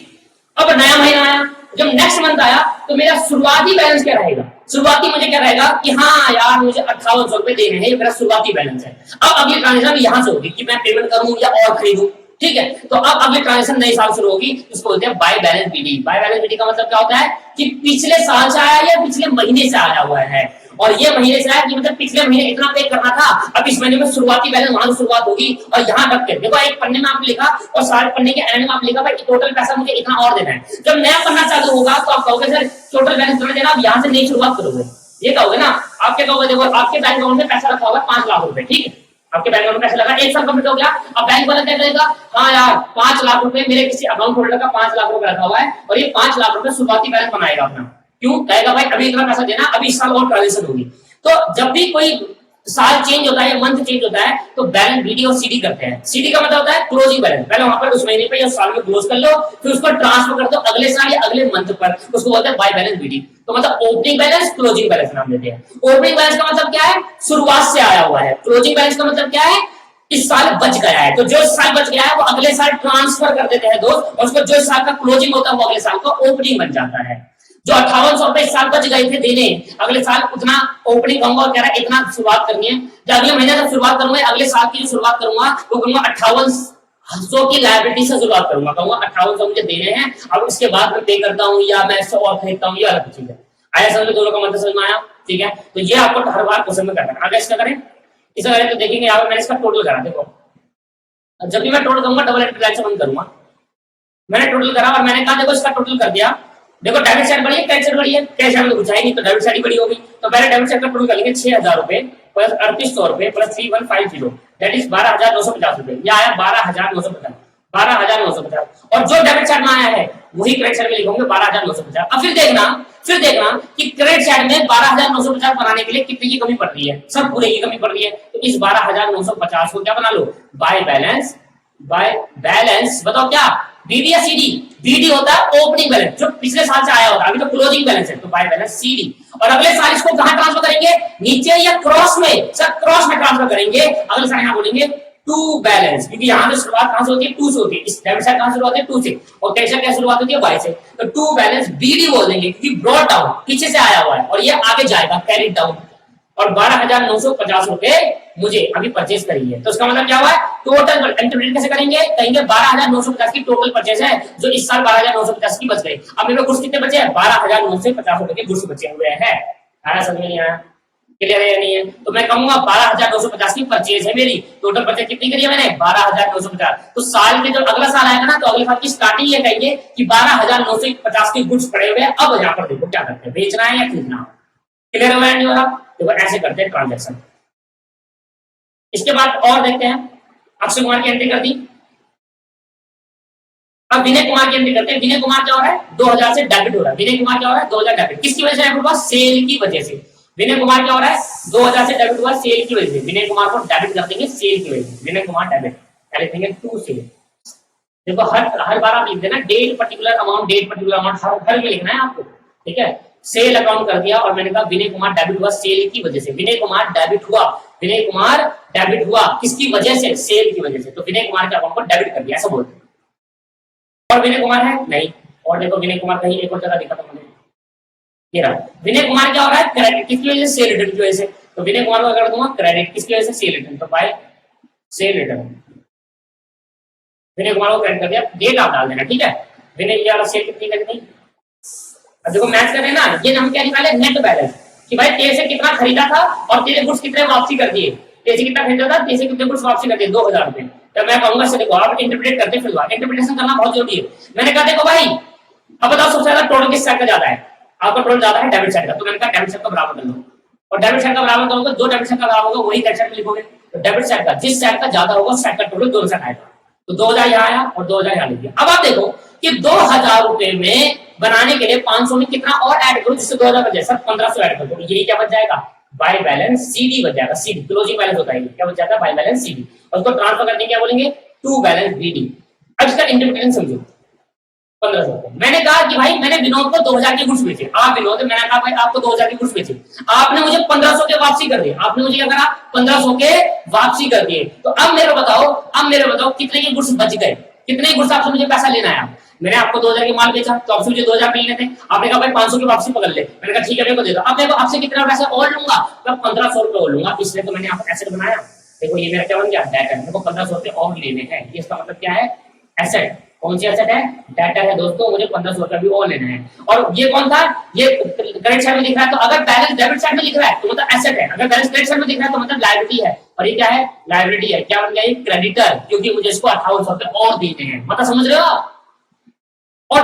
अब नया महीना आया, जब नेक्स्ट मंथ आया तो मेरा शुरुआती बैलेंस क्या रहेगा, शुरुआती मुझे क्या रहेगा कि हाँ यार मुझे 5800 रुपए देने हैं, ये मेरा शुरुआती बैलेंस है। अब अगली ट्रांजेक्शन यहां से होगी कि मैं पेमेंट करूं या और खरीदूं, ठीक है। तो अब अगली ट्रांजेक्शन नए साल शुरू होगी, उसको बोलते हैं by balance BD. By balance BD का मतलब क्या होता है कि पिछले साल से आया या पिछले महीने से आया हुआ है, और ये महीने से आया कि मतलब पिछले महीने इतना पे करना था, अब इस महीने में शुरुआती बैलेंस वहां से शुरुआत होगी और यहाँ तक के देखो एक पन्ने में आपने लिखा और सारे पन्ने के एंड में आप लिखा भाई टोटल पैसा मुझे इतना और देना है। जब नया पन्ना चालू होगा तो आप कहोगे सर टोटल बैलेंस कितना देना, आप यहाँ से नई शुरुआत करोगे, ये कहोगे ना। आपके कहोगे देखो आपके बैंक अकाउंट में पैसा रखा होगा 5 लाख रुपए, ठीक है, आपके बैंक अकाउंट में पैसा लगा, एक साल कंप्लीट हो गया, अब बैंक वाला क्या करेगा, हाँ यार 5 लाख रुपए मेरे किसी अकाउंट होल्डर का 5 लाख रुपए रखा हुआ है और ये 5 लाख रुपए शुरुआती बैलेंस बनाएगा अपना। क्यों कहेगा भाई अभी इतना पैसा देना, अभी इस साल और ट्रांजेक्शन होगी। तो जब भी कोई साल चेंज होता है या मंथ चेंज होता है तो बैलेंस बीडी और सीडी करते हैं। सीडी का मतलब होता है क्लोजिंग बैलेंस, पहले वहां पर उस महीने पे या साल में क्लोज कर लो, फिर उसको ट्रांसफर कर दो अगले साल या अगले मंथ पर, उसको बोलते हैं बाय बैलेंस बीडी। तो मतलब ओपनिंग बैलेंस क्लोजिंग बैलेंस नाम देते हैं। ओपनिंग बैलेंस का मतलब क्या है, शुरुआत से आया हुआ है। क्लोजिंग बैलेंस का मतलब क्या है, इस साल बच गया है, तो जो इस साल बच गया है वो अगले साल ट्रांसफर कर देते हैं दोस्त, और उसको जो इस साल का क्लोजिंग होता है वो अगले साल का ओपनिंग बन जाता है। जो 5800 रुपए इस साल बच गए थे देने, अगले साल उतना ओपनिंग कहूंगा और कह रहा है इतना शुरुआत करनी है। जब अगले महीने तक शुरुआत करूंगा, अगले साल की जो शुरुआत करूंगा वो करूंगा 5800 की लायबिलिटी से शुरुआत करूंगा, कहूंगा 5800 मुझे देने हैं, अब इसके बाद मैं पे करता हूँ या मैं 100 और खरीदता हूँ, ये अलग चीज है। आया समझ में, दोनों का मतलब समझ में आया, ठीक है। तो ये आपको हर बार क्वेश्चन में करना है। आगे इसका करें, इसका करें तो देखेंगे यहाँ पर मैंने इसका टोटल करा, देखो जब भी मैं टोटल करूंगा डबल एंट्री लाइन से बंद करूंगा। मैंने टोटल करा और मैंने कहा देखो इसका टोटल कर दिया, देखो डेबिट साइड बढ़ी है, क्रेडिट साइड बढ़ी है, कैश साइड में कुछ है नहीं तो डेबिट साइड ही बढ़ी होगी। तो पहले डेबिट साइड का टोटल कर लेंगे 6000 रुपए प्लस 3800 रुपए प्लस 3150 दैट इज 12950 रुपए। ये आया 12950, 12950। और जो डेबिट साइड में आया है वही क्रेडिट साइड में लिखोगे 12950। अब फिर देखना कि क्रेडिट साइड में 12950 बनाने के लिए कितने की कमी पड़ रही है, सब पूरे की कमी पड़ रही है। तो इस 12950 को क्या बना लो, बाय बैलेंस बताओ क्या, बीडी या सीडी। बीडी होता है ओपनिंग बैलेंस जो पिछले साल से आया होता है, अभी तो क्लोजिंग बैलेंस है, तो बाय बैलेंस सीडी। और अगले साल इसको कहां ट्रांसफर करेंगे, नीचे या क्रॉस में, सब क्रॉस में ट्रांसफर करेंगे। अगले साल यहां बोलेंगे टू बैलेंस, क्योंकि यहां से शुरुआत कहां से होती है, टू से होती है, इस डेबिट साइड कहां से शुरुआत होती है, टू से, और क्रेडिट साइड क्या शुरुआत होती है, बाय से। तो टू बैलेंस बीडी बोल देंगे क्योंकि ब्रॉट डाउन पीछे से आया हुआ है और ये आगे जाएगा कैरी डाउन। और 12950 रुपए मुझे अभी परचेज करी है, तो इसका मतलब क्या हुआ है, टोटल इंटरप्रेट कैसे करेंगे, कहेंगे 12950 की टोटल परचेज है जो इस साल 12950 की बच गई। अब मेरे गुड्स कितने बचे हैं, 12950 रुपए के गुड्स बचे हुए हैं। आया समझ में नहीं आया, क्लियर है या नहीं है। तो मैं कहूंगा 12950 की परचेज है मेरी, टोटल परचेज कितनी करी है मैंने, 12950। तो साल के जब अगला साल आएगा ना तो अगले साल की स्टार्टिंग ये कहेंगे कि 12950 के गुड्स पड़े हुए हैं। अब यहाँ पर देखो क्या करते हैं, बेचना है या खरीदना, क्लियर हो रहा है नहीं हो रहा। देखो ऐसे करते हैं ट्रांजैक्शन। इसके बाद और देखते हैं, अक्षय कुमार की एंट्री कर दी। अब विनय कुमार की एंट्री करते हैं। विनय कुमार क्या हो रहा है, 2000 से डेबिट हो रहा है। विनय कुमार क्या हो रहा है, 2000 डेबिट, किसकी वजह से डेबिट हुआ, सेल की वजह से। विनय कुमार क्या हो रहा है, 2000 से डेबिट हुआ सेल की वजह से। विनय कुमार को डेबिट कर देंगे सेल की वजह से, विनय कुमार डेबिट लिख देंगे टू सेल। देखो हर बार आप लिख देना डेट पर्टिकुलर अमाउंट हर में लिखना है आपको, ठीक है। सेल अकाउंट कर दिया और मैंने कहा विनय कुमार डेबिट हुआ सेल की वजह से। विनय कुमार डेबिट हुआ किसकी वजह से, सेल की वजह से। तो विनय कुमार के अकाउंट को डेबिट कर दिया, ऐसा बोलते हैं। और विनय कुमार है नहीं, और देखो विनय कुमार कहीं एक और जगह दिखा था मुझे, ये रहा विनय कुमार क्या हो रहा है क्रेडिट किसकी वजह से सेल रिटर्न की वजह से, तो विनय कुमार को अगर दूंगा क्रेडिट किसकी वजह से सेल रिटर्न, तो bye cell return Vinay Kumar को क्रेडिट कर दिया, डेट आप डाल देना ठीक है। विनय ये वाला सेल कितनी लगनी, अब देखो मैच कर रहे हैं ना, ये हम क्या निकाले नेट बैलेंस कि भाई तेरे से कितना खरीदा था और तेरे गुड्स कितने वापसी कर दिए, तेरे से कितना खरीदा था तेरे से कितने गुड्स वापसी कर दिए 2000 रुपए। तो मैं कहूंगा से देखो आप इंटरप्रेट करते फिर इंटरप्रिटेशन करना बहुत जरूरी है। मैंने कहा देखो भाई अब बताओ सबसे ज्यादा टोटल किस साइड का ज्यादा है, आपका टोटल ज्यादा है डेबिट साइड का, तो मैंने कहा डेबिट साइड का बराबर कर लो और डेबिट साइड का बराबर करोगे जो डेबिट साइड का बराबर होगा वही क्रेडिट साइड में लिखोगे, तो डेबिट साइड का जिस साइड का ज्यादा होगा उस साइड का टोटल दोनों साइड आएगा, तो 2000 यहाँ आया और 2000 यहाँ लिख दिया। अब आप देखो कि 2000 रुपए में बनाने के लिए 500 में कितना और ऐड करो जिससे 2000 बच जाए, सर 1500 ऐड कर दो, यही क्या बच जाएगा बाय बैलेंस सीडी बच जाएगा, सीडी क्लोजिंग बैलेंस होता है क्या बच जाता है बाय बैलेंस सीडी, और उसको ट्रांसफर करके क्या बोलेंगे टू बैलेंस बीडी। अब इसका इंटरप्रिटेशन समझो 1500 रुपए, मैंने कहा कि भाई मैंने विनोद को 2000 के गुड्स बेचे, आप विनोद मैंने कहा भाई आपको 2000 के गुड्स बेचे, आपने मुझे 1500 के वापसी कर दिए, आपने मुझे क्या करा 1500 के वापसी कर दिए, तो अब मेरे बताओ कितने के गुड्स बच गए, कितने गुड्स आपसे मुझे पैसा लेना है, मैंने आपको 2000 के माल बेचा तो आपसे मुझे 2000 मिलने थे, आपने कहा भाई 500 की वापसी पकड़ ले, मैंने कहा ठीक है मेरे को दे दो, अब देखो आपसे कितना पैसा और लूंगा, मैं 1500 रुपए और लूंगा, इसलिए तो मैंने आपको एसेट बनाया। देखो ये मेरा क्या बन गया डाटा, मेरे को 1500 रुपए और लेने हैं, इसका मतलब क्या है एसेट, कौन सी एसेट है डाटा है दोस्तों, मुझे 1500 रुपए भी और लेना है, और ये कौन था ये क्रेडिट साइड में लिख रहा है, तो अगर बैलेंस डेबिट साइड में लिख रहा है तो मतलब एसेट है, अगर बैलेंस क्रेडिट साइड में लिख रहा है तो मतलब लायबिलिटी है, और ये क्या है लायबिलिटी है, क्या बन गया ये क्रेडिटर, क्योंकि मुझे इसको 5800 रुपए और देने हैं, मतलब समझ रहे हो आप। और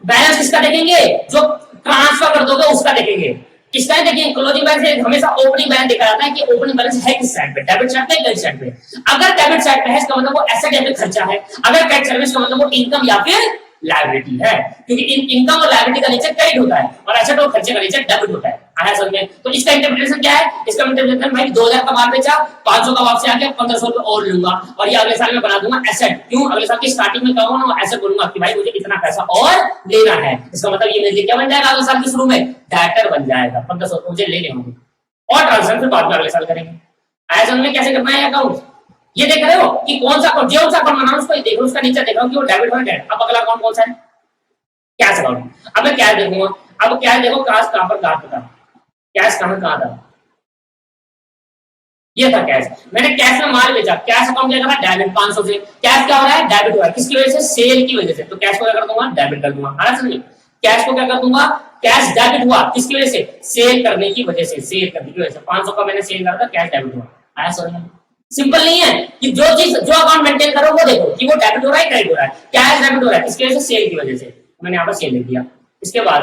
बैलेंस किसका देखेंगे जो ट्रांसफर कर दोगे उसका देखेंगे, किसका है देखिए क्लोजिंग बैलेंस हमेशा ओपनिंग बैलेंस दिखा जाता है कि ओपनिंग बैलेंस है किस साइड पे, डेबिट साइड पे क्रेडिट साइड पे, अगर डेबिट साइड पे है इसका मतलब वो एसेट या फिर खर्चा है, अगर क्रेडिट साइड में इसका मतलब वो इनकम या फिर लायबिलिटी है, क्योंकि इनकम और लायबिलिटी का नेचर क्रेडिट होता है और एसेट और खर्चे का नेचर डेबिट होता है, आया समझ में। तो इसका इंटरप्रिटेशन क्या है, इसका इंटरप्रिटेशन भाई 2000 का माल बेचा 500 का वापसी आ गया 1500 रुपए और लूंगा, और ये अगले साल में बना दूंगा एसेट, क्यों अगले साल की स्टार्टिंग में कहूंगा ना एसेट बोलूंगा कि भाई मुझे इतना पैसा और लेना है, इसका मतलब ये मेरे लिए क्या बन जाएगा अगले साल की शुरू में डेटर बन जाएगा, 1500 मुझे ले लेंगे और ट्रांसफर फिर बाद में अगले साल करेंगे। आया समझ में कैसे करना है अकाउंट, ये देख रहे हो कि कौन सा अकाउंट जो सा अकाउंट बनाना उसको देख लो, उसका नीचे देख रहा हूं कि वो डेबिट है डेबिट। अब अगला अकाउंट कौन सा है कैश अकाउंट, अब मैं कैश देखूंगा, अब कैश देखो कैश कहां पर कहां था, कैश कहां था, ये था कैश, मैंने कैश में माल बेचा, कैश अकाउंट क्या करा डेबिट 500 से, कैश क्या हो रहा है डेबिट हो रहा है, किसकी वजह से सेल की वजह से, तो कैश को क्या कर दूंगा डेबिट कर दूंगा, आया समझ, कैश को क्या कर दूंगा कैश डेबिट हुआ किसकी वजह से सेल करने की वजह से, सेल करने की वजह से 500 का मैंने सेल करा था कैश डेबिट हुआ, आया समझ। सिंपल नहीं है कि जो चीज जो अकाउंट मेंटेन करो वो देखो कि वो डेबिट हो रहा है क्रेडिट हो रहा है, कैश डेबिट हो रहा है किसकी वजह से सेल की वजह से, मैंने यहाँ पर सेल लिख दिया। इसके बाद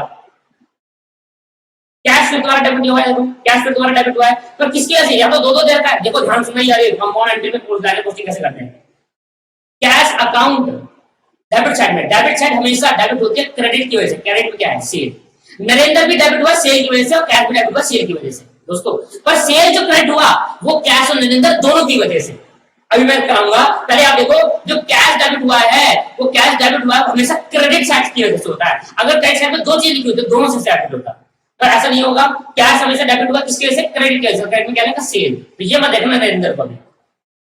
कैश फिर तुम्हारा डेबिट हुआ है, देखो कैश फिर तुम्हारा डेबिट हुआ है, तो किसकी वजह से, या तो दो देर का है, देखो ध्यान सुनना यार कंपाउंड एंट्री में पोस्टिंग कैसे करते हैं, कैश अकाउंट डेबिट साइड में, डेबिट साइड हमेशा डेबिट होती है क्रेडिट की वजह से, क्रेडिट में क्या है सेल, नरेंद्र भी डेबिट हुआ सेल की वजह से और कैश भी डेबिट हुआ सेल की वजह से दोस्तों, पर सेल जो क्रेडिट हुआ वो कैश और नरेंद्र दोनों की वजह से। अभी मैं कराऊंगा, पहले आप देखो जो कैश डेबिट हुआ है वो कैश डेबिट हुआ है हमेशा क्रेडिट साइड की वजह से होता है, अगर क्रेडिट साइड में दो चीज लिखी होती है दोनों से डेबिट होता है, पर ऐसा नहीं होगा, कैश हमेशा डेबिट हुआ किसकी वजह से क्रेडिट की वजह से, क्रेडिट में क्या लिखा सेल, तो ये मत देखना नरेंद्र को भी,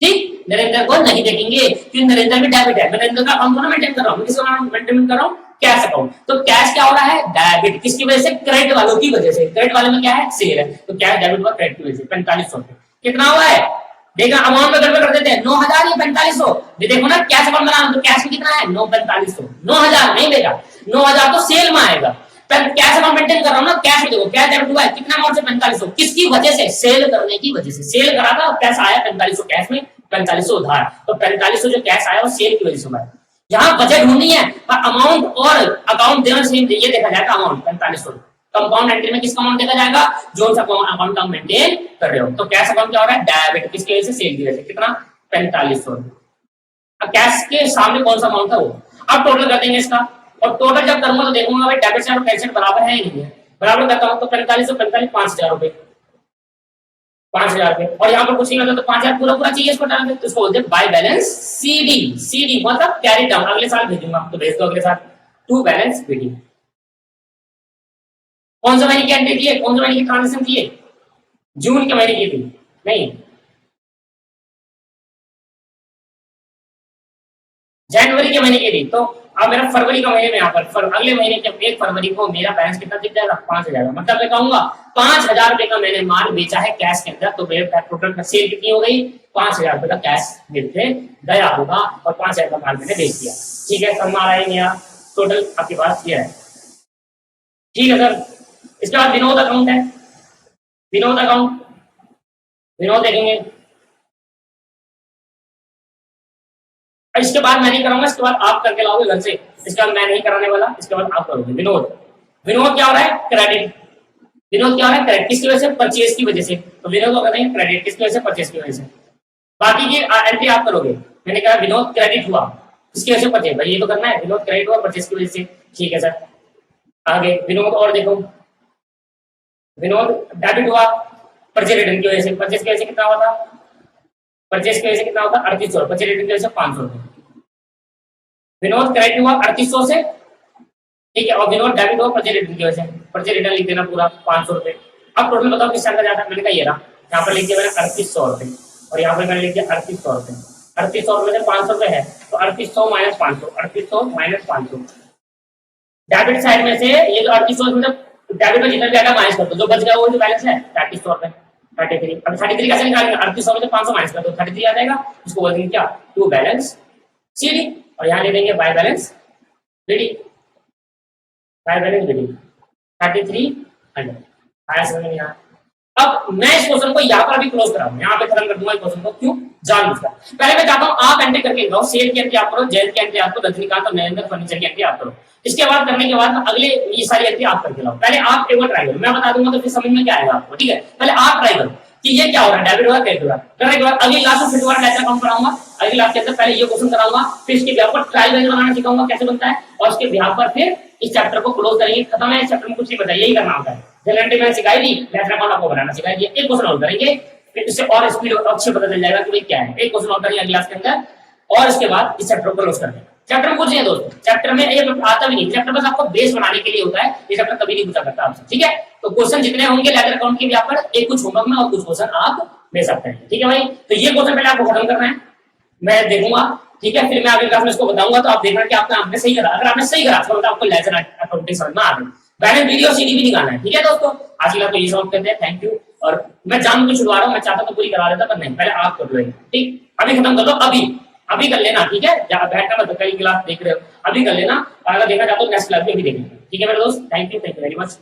ठीक नरेंद्र को नहीं देखेंगे क्योंकि नरेंद्र भी डेबिट है, नरेंद्र का अकाउंट को मेंटेन कर रहा हूं, किसका मेंटेन कर रहा हूं कैश अकाउंट, तो कैश क्या हो रहा है डेबिट किसकी वजह से क्रेडिट वालों की वजह से, क्रेडिट वाले में क्या है सेल है, तो कैश डेबिट हुआ क्रेडिट की वजह से 4500 कितना हुआ है देखना अमाउंट में गड़बड़ कर देते हैं 9000 या 4500, देखो ना कैश अकाउंट बना तो कैश में कितना है 4500, 9000 नहीं देगा 9000 तो सेल में आएगा, पर कैश अकाउंट मेंटेन कर रहा हूं ना कैश में देखो कैश डेबिट हुआ है कितना अमाउंट से 4500 किसकी वजह से सेल करने की वजह से, सेल करा था और पैसा आया 4500 कैश में 4500 उधार, तो 4500 जो कैश आया वो सेल की वजह से हुआ है, यहाँ बजट होनी है पर अमाउंट और अकाउंट देना सेम ये देखा जाएगा अमाउंट 4500, कंपाउंड एंट्री में किसका अमाउंट देखा जाएगा जो सा अकाउंट का मेंटेन कर रहे हो, तो कैश अकाउंट क्या हो रहा है डेबिट किसकी वजह से सेल की वजह से कितना 4500, अब कैश के सामने कौन सा अमाउंट था वो, अब टोटल कर देंगे इसका, और टोटल जब करूंगा तो देखूंगा भाई डेबिट साइड और क्रेडिट साइड बराबर है ही नहीं है, बराबर करता हूं तो 4545 5000 रुपए 5000 रुपए, और यहाँ पर कुछ नहीं होता तो 5000 पूरा पूरा चाहिए इसको डाल दे, तो इसको बोलते हैं बाय बैलेंस सीडी, सीडी मतलब कैरी डाउन, अगले साल भेजूंगा तो भेज दो अगले साल टू बैलेंस बीडी। कौन सा महीने की एंट्री की है, कौन सा महीने की ट्रांजेक्शन की है, जून के महीने की थी नहीं जनवरी के महीने के लिए, तो अब मेरा फरवरी का महीने में यहाँ पर अगले महीने के 1 फरवरी को मेरा बैलेंस कितना दिख जाएगा, 5,000। मतलब मैं कहूंगा 5,000 रुपए का मैंने माल बेचा है कैश के अंदर, तो मेरे टोटल सेल कितनी हो गई, 5,000 रुपए का कैश मेरे से गया होगा और 5,000 का माल मैंने बेच दिया। ठीक है, सब माल आएंगे यहाँ, टोटल आपके पास ये है। ठीक है सर, इसके बाद विनोद अकाउंट है, विनोद अकाउंट, विनोद देखेंगे। इसके बाद मैं नहीं कराऊंगा, इसके बाद आप करके लाओगे घर से, इसके बाद मैं नहीं कराने वाला, इसके बाद आप करोगे। विनोद, विनोद क्या हो रहा है, क्रेडिट। विनोद क्या हो रहा है, क्रेडिट। किसकी वजह से, परचेज की वजह से। तो विनोद होगा नहीं क्रेडिट, किसकी वजह से, परचेज की वजह से। बाकी की एंट्री आप करोगे। मैंने कहा विनोद क्रेडिट हुआ, किसकी वजह से, परचेज। भाई ये तो करना है, विनोद क्रेडिट हुआ परचेज की वजह से। ठीक है सर, आगे विनोद और देखो, विनोद डेबिट हुआ परचेज रिटर्न की वजह से। परचेज की वजह से कितना हुआ था, परचेज की वजह से कितना होता है, 3800। परचेज रिटर्न की वजह से 500 रुपए। विनोद क्रेडिट हुआ 3800 से, ठीक है, और विनोद डेबिट हुआ परचेज रिटर्न की वजह से। परचेज रिटर्न लिख देना पूरा 500 रुपए। अब टोटल बताओ किस टाइम का जाता है। मैंने कहा ये रहा, यहाँ पर लिख दिया मैंने 3800 रुपए, और यहाँ पर मैंने लिख दिया 3800 रुपए। 3800 रुपए से 500 रुपए है, तो 3800 माइनस 500, 3800 माइनस 500। डेबिट साइड में से ये जो 3800 में डेबिट में जितना भी आएगा माइनस कर दो, जो बच गया वो जो बैलेंस है 3300 रुपए, 33। अब 33 कैसे निकालेंगे, 3800 में से 500 माइनस कर दो, 33 आ जाएगा। इसको बोलेंगे क्या, टू बैलेंस सीडी, और यहाँ ले लेंगे by balance BD, by balance BD 3300। आया समझ में यहाँ। अब मैं इस क्वेश्चन को यहाँ पर अभी क्लोज कराऊंगा, यहाँ पे खत्म कर दूंगा इस क्वेश्चन को। क्यों, जान बुझकर। पहले मैं चाहता हूँ आप एंट्री करके जाओ, सेल की एंट्री आप करो, जैन की एंट्री आप करो, रजनीकांत और नरेंद्र फर्नीचर की एंट्री आप करो। इसके बाद करने के बाद अगले ये सारी एंट्री आप करके लाओ। पहले आप एक बार ट्राई करो, मैं बता दूंगा तो फिर समझ में क्या आएगा आपको। ठीक है, पहले आप ट्राई करो कि ये क्या हो रहा है, डेबिट हो रहा है, क्रेडिट हो रहा है। करने के बाद अगली क्लास में फिर दोबारा लेटर अकाउंट कराऊंगा। अगली क्लास के अंदर पहले ये क्वेश्चन कराऊंगा, फिर इसके बिहाफ पर ट्रायल बैलेंस बनाना सिखाऊंगा कैसे बनता है, और इसके बिहाफ पर फिर इस चैप्टर को क्लोज करेंगे। खत्म है, इस चैप्टर में कुछ नहीं बताया, यही करना होता है। जनरल एंट्री मैंने सिखाई दी, लेटर अकाउंट आपको बनाना सिखाई दी। एक क्वेश्चन और करेंगे, फिर इससे और स्पीड अच्छे पता चल जाएगा कि भाई क्या है। एक क्वेश्चन और करेंगे अगली क्लास के अंदर, और इसके बाद इस चैप्टर को क्लोज कर देंगे। चैप्टर में कुछ नहीं है दोस्तों, चैप्टर में ये आता भी नहीं, चैप्टर बस आपको बेस बनाने के लिए होता है। ये चैप्टर कभी नहीं पूछा करता आपसे। ठीक है, तो क्वेश्चन जितने होंगे लेटर अकाउंट के भी आप पर, एक कुछ होमवर्क में और कुछ क्वेश्चन आप दे सकते हैं। ठीक है भाई, तो ये क्वेश्चन पहले आपको खत्म करना है, मैं देखूंगा। ठीक है, फिर मैं अगली क्लास में इसको बताऊंगा, तो आप देखना कि आपने सही करा। अगर आपने सही करा तो आपको लेजर अकाउंटिंग समझ में आ गई। बैलेंस वीडियो सीडी भी निकालना है। ठीक है दोस्तों, आज की क्लास को ये समाप्त करते हैं। Thank you. और मैं जान के छुड़वा रहा हूँ, मैं चाहता तो पूरी करा देता, पर नहीं, पहले आप कर लो। ठीक, अभी खत्म कर दो, अभी कर लेना। ठीक है, बैठना मत, कल क्लास देख रहे हो, अभी कर लेना, और अगर देखना चाहते हो नेक्स्ट क्लास में भी देख लेना। ठीक है मेरे दोस्त, थैंक यू वेरी मच।